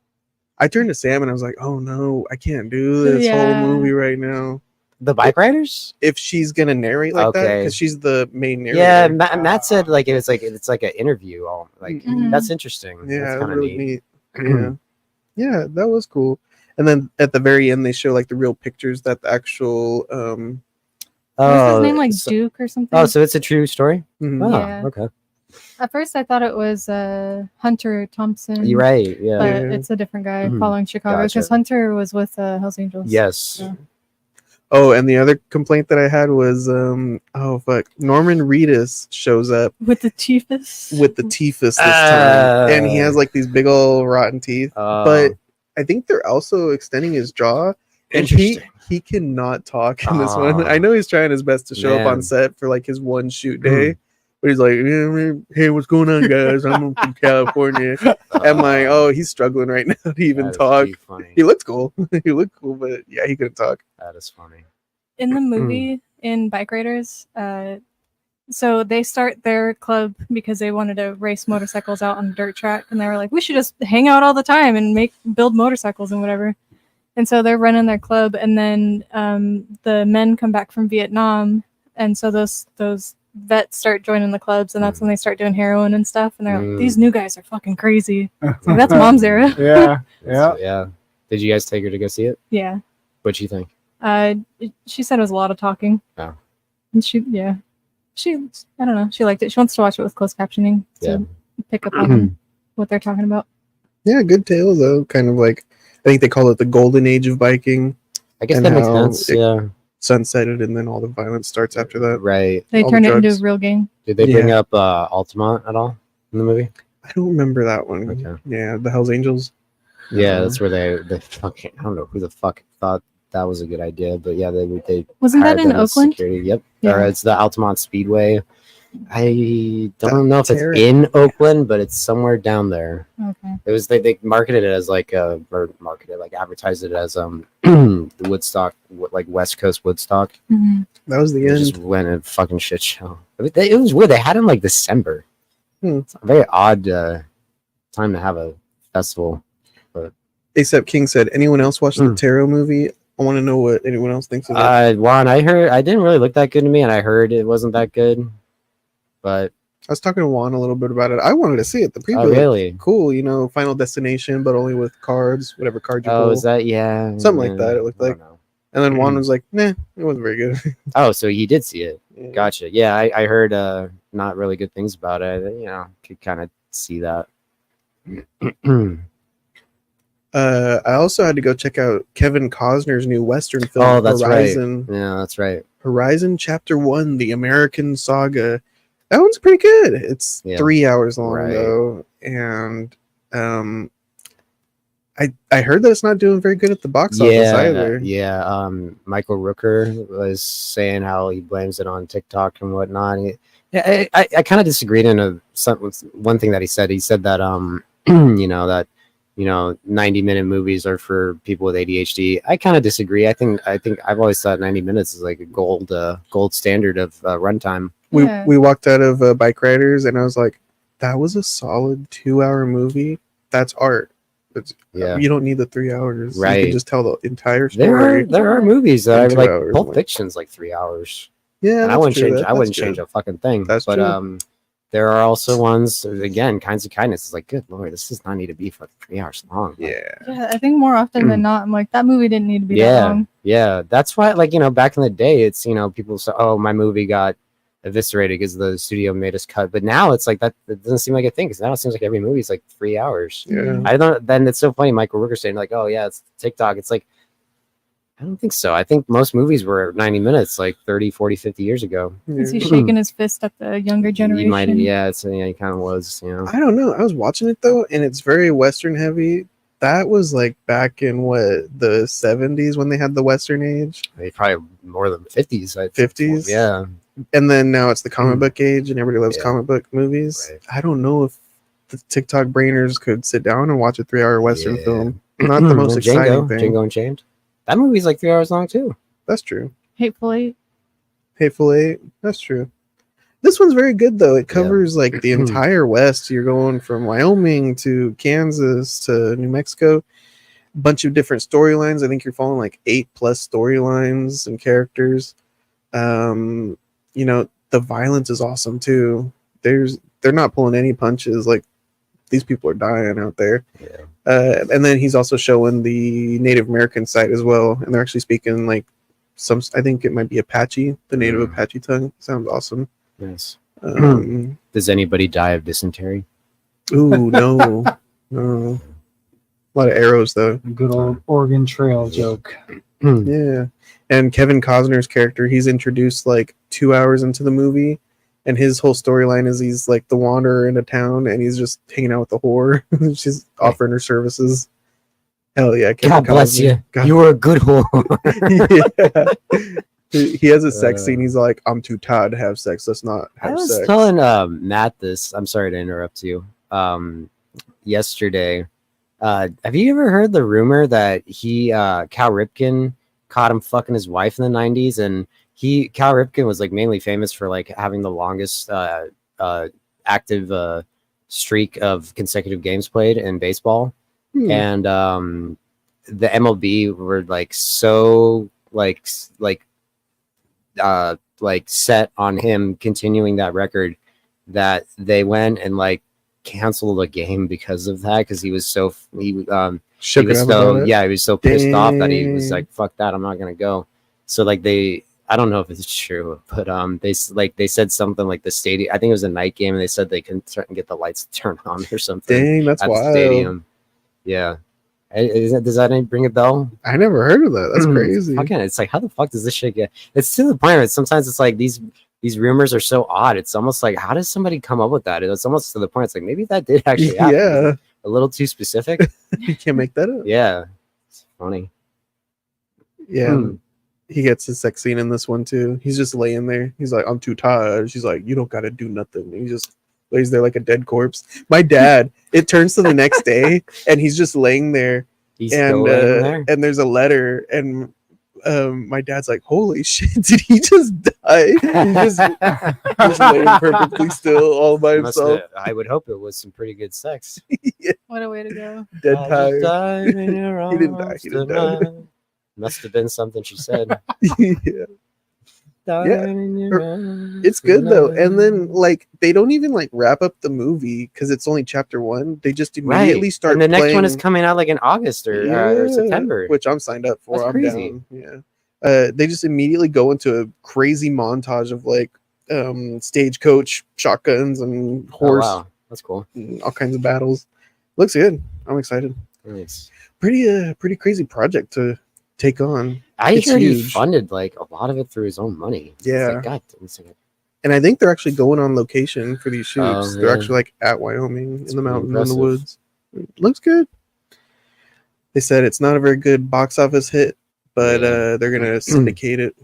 I turned to Sam and I was like, "Oh no, I can't do this whole Yeah. movie right now." The bike riders? If she's gonna narrate like that, Okay. because she's the main narrator. Yeah, Matt said like it's like an interview. All like Mhm. that's interesting. Yeah, that's it was kind of really neat. neat. Yeah, yeah, that was cool. And then at the very end, they show like the real pictures that the actual. What was his name, like so, Duke or something? oh, so it's a true story. Mhm. Oh, Yeah. okay. At first, I thought it was Hunter Thompson. You're right. Yeah. But Yeah. it's a different guy Mhm. following Chicago because Gotcha. Hunter was with Hells Angels. Yes. Yeah. Oh, and the other complaint that I had was, oh fuck, Norman Reedus shows up With the Chiefus. with the typhus this time, and he has like these big old rotten teeth. But I think they're also extending his jaw, and he cannot talk in this one. Oh. I know he's trying his best to show up on Man. set for like his one shoot day, but he's like, "Yeah, hey, what's going on, guys? I'm from California." I'm like, oh, he's struggling right now to even talk. Funny. He looks cool. He looked cool, but yeah, he couldn't talk. That is funny. In the movie, in Bike Riders, so they start their club because they wanted to race motorcycles out on a dirt track, and they were like, we should just hang out all the time and build motorcycles and whatever. And so they're running their club, and then the men come back from Vietnam, and so those vets start joining the clubs, and that's when they start doing heroin and stuff. And they're like, these new guys are fucking crazy. It's like, that's Mom's era. Yeah, So, yeah. Did you guys take her to go see it? Yeah. What'd you think? She said it was a lot of talking. Oh. And she I don't know. She liked it. She wants to watch it with closed captioning to pick up on what they're talking about. Yeah, good tales though. Kind of like, I think they call it the golden age of biking. I guess And that makes how sense. it- Yeah. Sunsetted, and then all the violence starts after that. Right. They All the turned it into a drugs. real game. Did they bring Yeah. up Altamont at all in the movie? I don't remember that one. Okay. Yeah, the Hells Angels. Yeah, that's where they fucking, I don't know who the fuck thought that was a good idea, but yeah, they Wasn't that hired in them as Oakland? security. Yep. Yeah. Or it's the Altamont Speedway. I don't know if it's Terrace. in Oakland, but it's somewhere down there. Okay. It was they marketed it as like advertised it as the Woodstock, like West Coast Woodstock. Mm-hmm. That was the It end. just went a fucking shit show. It was weird. They had it in like December. It's a very odd time to have a festival. Except King said, anyone else watch the Tarot movie? I want to know what anyone else thinks of it. Juan, I didn't really look that good to me, and I heard it wasn't that good. But I was talking to Juan a little bit about it. I wanted to see it. The preview looked really? cool, Final Destination, but only with cards, whatever card you pull. Is that Something like that, it looked I like. don't know. And then Juan was like, nah, it wasn't very good. Oh, so he did see it. Yeah. Gotcha. Yeah, I heard not really good things about it. Could kind of see that. I also had to go check out Kevin Costner's new Western film, Oh, that's Horizon. right. Yeah, that's right. Horizon Chapter 1, The American Saga. That one's pretty good. It's 3 hours long, Right. though. And I heard that it's not doing very good at the box office either. Yeah. Michael Rooker was saying how he blames it on TikTok and whatnot. I kind of disagreed with one thing that he said. He said that you know that 90-minute movies are for people with ADHD. I kind of disagree. I think I've always thought 90 minutes is like a gold standard of runtime. We walked out of Bike Riders and I was like, that was a solid 2-hour movie. That's art. You don't need the 3 hours. Right. You can just tell the entire story. There are movies that are 2 like hours, Pulp like- Fiction's like 3 hours. Yeah, And I wouldn't change a fucking thing. That's true. There are also ones, again, Kinds of Kindness is like, good lord, this does not need to be for 3 hours long. Yeah. Yeah, I think more often than not, I'm like, that movie didn't need to be that Yeah, long. yeah. That's why, like, back in the day, it's, people say, oh, my movie got eviscerated because the studio made us cut. But now it's like that. It doesn't seem like a thing because now it seems like every movie is like 3 hours. Yeah. I don't. Then it's so funny. Michael Rooker saying like, "Oh yeah, it's TikTok." It's like, I don't think so. I think most movies were 90 minutes, like 30, 40, 50 years ago. Is he shaking his fist at the younger generation? He might. Yeah, he kind of was. I don't know. I was watching it though, and it's very Western heavy. That was like back in the 70s when they had the Western age. Probably more than 50s. 50s. Yeah. And then now it's the comic book age, and everybody loves comic book movies. Right. I don't know if the TikTok brainers could sit down and watch a 3-hour Western film. Not the most exciting thing. Django Unchained. That movie's like 3 hours long too. That's true. Hateful Eight. Hateful Eight. That's true. This one's very good though. It covers like the entire West. You're going from Wyoming to Kansas to New Mexico. Bunch of different storylines. I think you're following like 8+ storylines and characters. The violence is awesome too. They're not pulling any punches. Like these people are dying out there. Yeah. And then he's also showing the Native American side as well, and they're actually speaking like I think it might be Apache, the Native Apache tongue. Sounds awesome. Yes. Um, Does anybody die of dysentery? Ooh, no. No. A lot of arrows though. Good old Oregon Trail joke. Yeah. And Kevin Costner's character, he's introduced like 2 hours into the movie, and his whole storyline is he's like the wanderer in a town, and he's just hanging out with the whore. She's offering her services. Hell yeah! Kevin God bless Costner. you. You were a good whore. Yeah. He has a sex scene. He's like, "I'm too tired to have sex. Let's not have I was sex." telling Matt this. I'm sorry to interrupt you. Yesterday, have you ever heard the rumor that Cal Ripken caught him fucking his wife in the 90s, and Cal Ripken was like mainly famous for like having the longest active streak of consecutive games played in baseball. And the MLB were like so like set on him continuing that record that they went and like canceled a game because of that, because he was so pissed off that he was like, fuck that, I'm not gonna go. So like I don't know if it's true, but they said something like the stadium, I think it was a night game, and they said they couldn't get the lights turned on or something. Dang, that's at wild. the stadium. Yeah. Does that ring a bell? I never heard of that. That's crazy. Again, it's like, how the fuck does this shit get? It's to the point where sometimes it's like these rumors are so odd. It's almost like, how does somebody come up with that? It's almost to the point. It's like, maybe that did actually happen. Yeah. A little too specific. You can't make that up. Yeah. It's funny. Yeah. He gets his sex scene in this one too. He's just laying there. He's like, I'm too tired. She's like, you don't got to do nothing. And he just lays there like a dead corpse. My dad, it turns to the next day and he's just laying there. He's still laying there? And there's a letter, and my dad's like, holy shit, did he just die? He's just laying perfectly still all by himself. I would hope it was some pretty good sex. Yeah. What a way to go. Dead tired. He didn't die. He didn't die. Must have been something she said. Yeah. It's good though. And then like they don't even like wrap up the movie because it's only chapter 1. They just immediately start and the next one playing- is coming out like in August or September, which I'm signed up for. That's I'm crazy. down. Yeah. They just immediately go into a crazy montage of like stagecoach shotguns and horse. Oh, wow. That's cool. And all kinds of battles. Looks good. I'm excited. Nice. Pretty crazy project to take on. I It's heard he huge. funded like a lot of it through his own money. Yeah. It's like, God, it's like, And I think they're actually going on location for these shoots. Oh, They're yeah. actually like at Wyoming That's in the pretty mountains, in the impressive. woods. Looks good. They said it's not a very good box office hit, but Yeah. they're gonna syndicate it,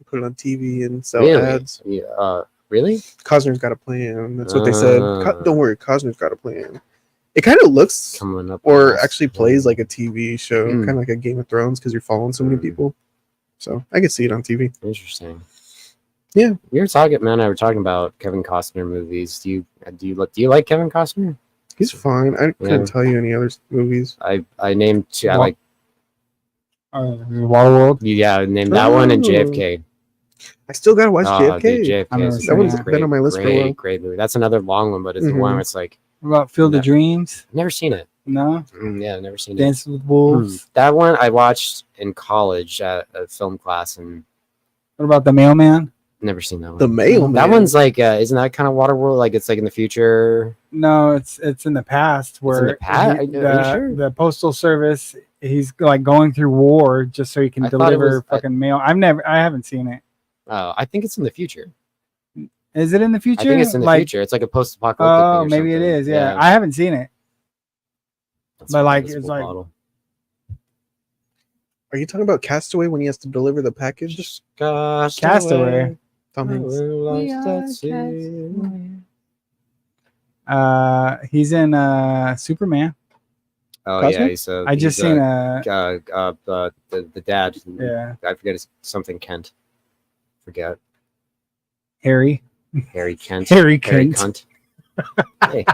put it on TV, and sell Really? ads. Yeah. Really? Cosner's got a plan. That's what they said. Don't Ah. worry, Cosner's got a plan. It kind of looks Coming up. or on this. actually plays like a TV show, Mm. kind of like a Game of Thrones, because you're following so many Mm. people. So I can see it on TV. Interesting. Yeah. We were talking, man. I were talking about Kevin Costner movies. Do you like Kevin Costner? He's fine. I couldn't Yeah. tell you any other movies. I named two. I Wa- like Waterworld. yeah. I named that one and JFK. I still gotta watch Oh, JFK. dude, JFK I've never is seen That one's that. been on my list for a while. great, great movie. That's another long one, but it's the one Mhm. where it's like What about Field No. of Dreams? never seen it. No. Yeah, never seen it. Dance with Wolves. That one I watched in college at a film class and What about The Mailman? never seen that one. The Mailman. That one's like, isn't that kind of Waterworld? Like it's like in the future. No, it's in the past where the past? Are you the, sure? the postal service he's like going through war just so he can I thought it deliver was- fucking mail. I haven't seen it. Oh, I think it's in the future. Is it in the future? I think it's in the Like, future. It's like a post-apocalyptic. Oh, thing or maybe it something. is. Yeah. I haven't seen it. That's but, a like, municipal it's like- bottle. Are you talking about Castaway when he has to deliver the package? Castaway. Tom Hanks. We are Castaway. He's in Superman. Oh Cosmo? yeah, he's I just seen the dad. yeah, I forget his something Kent. Forget Harry Harry Kent. Harry Harry Kent. Cunt. Hey.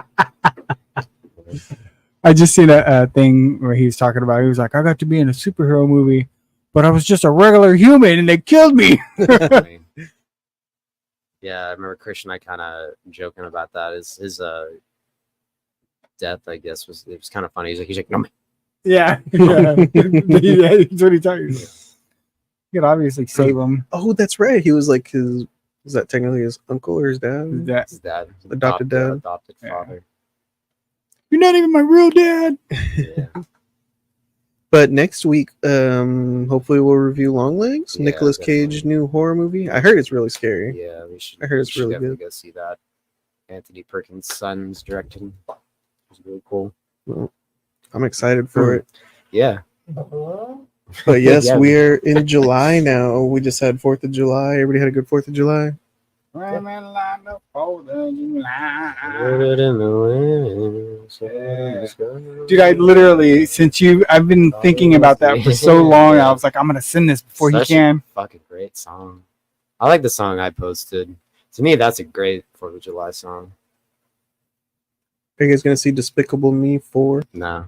I just seen a thing where he was talking about. He was like, I got to be in a superhero movie, but I was just a regular human and they killed me. Yeah, I remember Christian. I kind of joking about that. His death, I guess, was kind of funny. He's like, no, man. Yeah, yeah. That's what he talking about. You could obviously save him. Oh, that's right. He was like his. Was that technically his uncle or his dad? That His dad, his Adopted dad. adopted Yeah. father. you're not even my real dad. Yeah. But next week, hopefully we'll review Longlegs, Yeah, Nicolas Cage definitely. new horror movie. I heard it's really scary. Yeah, we should. I heard we it's should really definitely good. Go see that. Anthony Perkins' son's directing. It's really cool. Well, I'm excited for it. Yeah. But yes, Yeah. we're in July now. We just had 4th of July. Everybody had a good 4th of July. Dude, I literally, I've been thinking about that for so long. I was like, I'm gonna send this before Such he can. Fucking great song. I like the song I posted. To me, that's a great 4th of July song. Are you guys gonna see Despicable Me 4? Nah.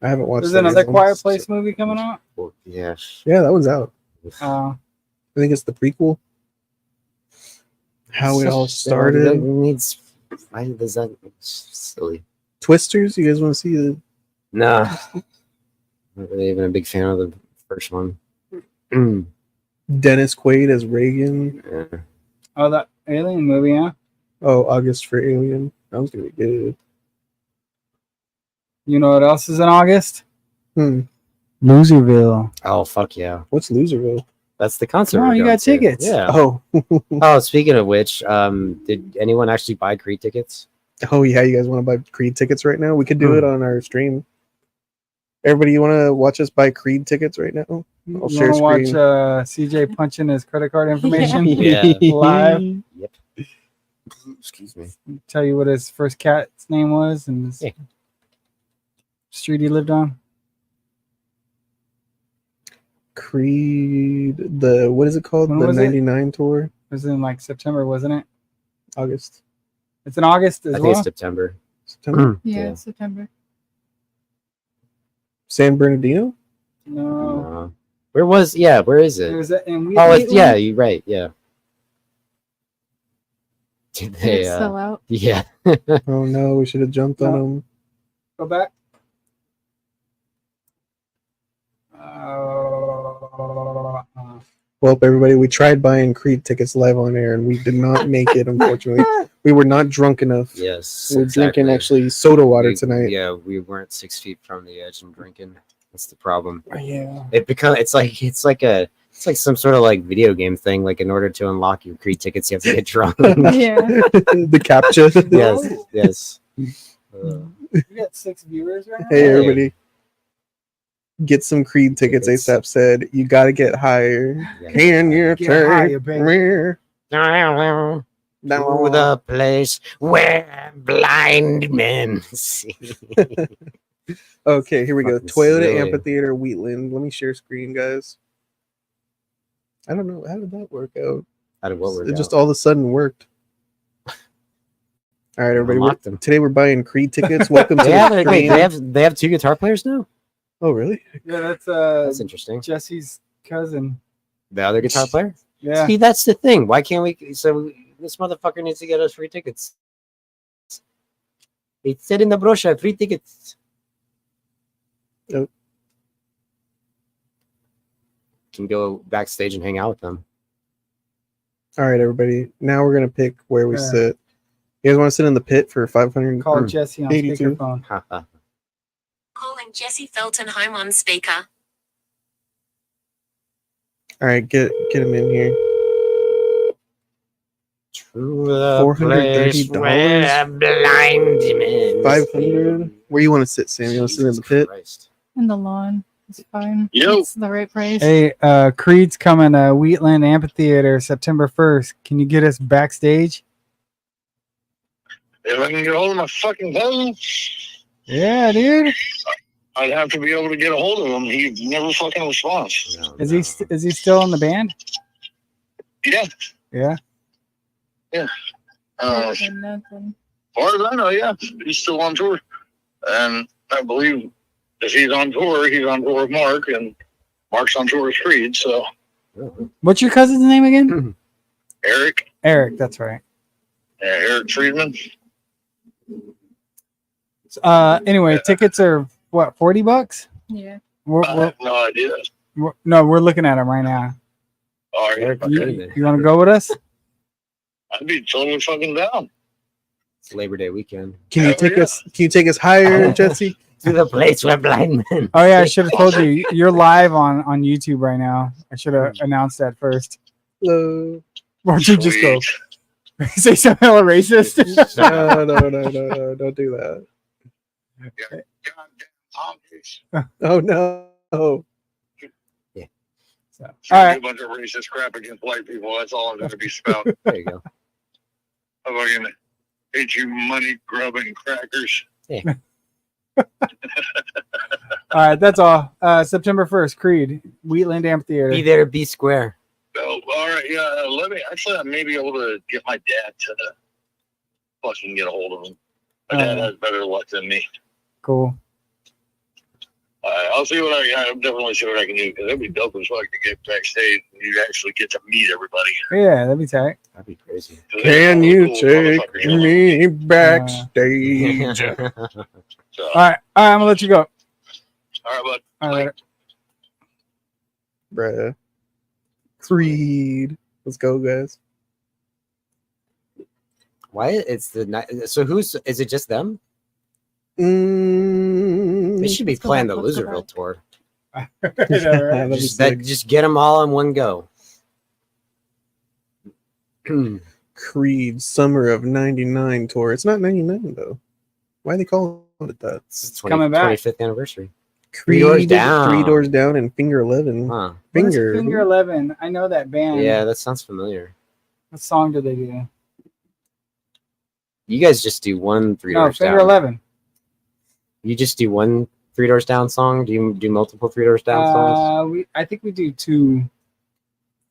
I haven't watched. There's that another yet. Quiet Place movie coming out. Well, yeah. Yeah, that one's out. Uh, I think it's the prequel. How it all That started. needs. Why does that? It's silly. Twisters. You guys want to see the? Nah. Not really even a big fan of the first one. Yeah. Dennis Quaid as Reagan. oh, that Alien movie, huh? Oh, August for Alien. That was gonna be good. You know what else is in August? Hmm. Loserville. Oh fuck yeah! What's Loserville? That's the concert. Come on, we're you going got to. tickets. Yeah. Oh. Oh, speaking of which, did anyone actually buy Creed tickets? Oh yeah, you guys want to buy Creed tickets right now? We could do Hmm. it on our stream. Everybody, you want to watch us buy Creed tickets right now? I'll You share want to screen. watch CJ punching his credit card information? Yeah. Live. Yep. Excuse me. Tell you what his first cat's name was and his Yeah. street he lived on. Creed, the what is it called? When The was it? '99 tour, It was in like September, wasn't it? August, It's in August as I think well. it's September. September. Yeah, Yeah. September. San Bernardino. No, Where was? Yeah, where is it it? was in Oh, it's, yeah, you're right. Yeah. Did Did they? it sell out? Yeah. Oh no, we should have jumped on No. them. Go back. Well, everybody, we tried buying Creed tickets live on air, and we did not make it. Unfortunately, we were not drunk enough. Yes. We're drinking exactly. actually soda water We- tonight. Yeah, we weren't 6 feet from the edge and drinking. That's the problem. Yeah. It's like some sort of like video game thing. Like in order to unlock your Creed tickets, you have to get drunk. Yeah. The captcha. yes. Yes. You got 6 viewers right now. Hey everybody. Get some Creed tickets. ASAP said you got to get higher. Yeah. Can you Get higher, take baby. me? To the place where blind men see. Okay, here we go. Fucking Toyota silly. Amphitheater, Wheatland. Let me share screen, guys. I don't know. How did that work out? How did what work It just out? all of a sudden worked. All right, everybody. Unlocked them. Today we're buying Creed tickets. Welcome to Yeah, the wait, stream. they have 2 guitar players now? Oh, really? Yeah, That's interesting. Jesse's cousin. The other guitar player? Yeah. See, that's the thing. Why can't we? So this motherfucker needs to get us free tickets. It said in the brochure, free tickets. Yep. Can go backstage and hang out with them. All right, everybody. Now we're gonna pick where we Yeah. sit. You guys want to sit in the pit for 500? Call Jesse on 82. speakerphone. Calling Jesse Felton home on speaker. All right, get him in here. $430. Blind men. 500. Where you want to sit, Sam? You want to sit in the pit? In the lawn. It's fine. Yo. It's the right price. Hey, Creed's coming to Wheatland Amphitheater September 1st. Can you get us backstage? If I can get hold of my fucking phone, Yeah, dude. I'd have to be able to get a hold of him. He never fucking responds. No, Is no. he still in the band? Yeah. Yeah. Nothing, nothing. As far as I know, yeah, he's still on tour. And I believe if he's on tour with Mark, and Mark's on tour with Creed. So What's your cousin's name again? Eric, Eric, that's right. Eric Friedman. Anyway, tickets are what, $40? Yeah. We're, I we're, have no idea. we're looking at them right now. All right, Eric Friedman. You want to go with us? I'd be totally fucking down. It's Labor Day weekend. Can you Hell take yeah. us? Can you take us higher, Jesse? To the place where blind men. Oh yeah, I should have told you. You're live on YouTube right now. I should have announced that first. No, Or did you just go Sweet. say something hella racist? no, don't do that. Goddamn honkies. Oh no. Oh, So, all All right. A bunch of racist crap against white people. That's all I'm going to be spouting. There you go. I fucking hate you, money grubbing crackers. All right, that's all. September 1st, Creed, Wheatland Amphitheater. Be there, be square. Oh, all right, yeah. Let me. Actually, I may be able to get my dad to fucking get a hold of him. My dad has better luck than me. Cool. I'll see what I'll definitely see what I can do, because it'd be dope as fuck to get backstage and you actually get to meet everybody. Yeah, that'd be tight. That'd be crazy. 'Cause they're can all you cool take motherfuckers, you know? me backstage? So, All right, I'm gonna let you go. all right, bud. All right, later. Bruh. Creed. Let's go, guys. Why? It's the night. So is it just them? They should be Let's go playing back, the let's go Loserville back. tour. That'd be sick. Just get them all in one go. Creed Summer of '99 tour. It's not '99 though. Why are they calling it that? It's coming back. 25th anniversary. Creed, Doors Down. 3 Doors Down, and Finger 11. Huh. What is Finger. Finger 11. I know that band. Yeah, that sounds familiar. What song do they do? You guys just do one Three No, Doors Finger Down. 11. You just do one Three Doors Down song? Do you do multiple Three Doors Down songs? I think we do 2.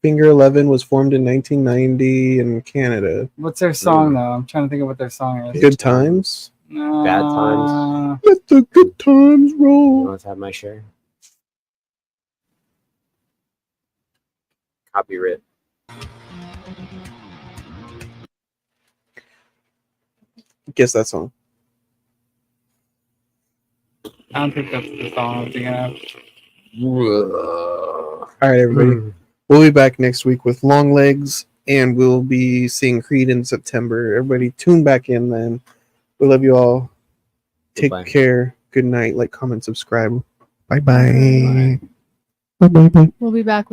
Finger 11 was formed in 1990 in Canada. What's their song though? I'm trying to think of what their song is. Good Times. Bad Times. Let the good times You roll. want to have my share? Copyright. Guess that song. I don't think that's the song I'm thinking of. All right, everybody. We'll be back next week with Long Legs, and we'll be seeing Creed in September. Everybody, tune back in then. We love you all. Take Goodbye. care. Good night. Like, comment, subscribe. Bye-bye. Bye-bye. We'll be back.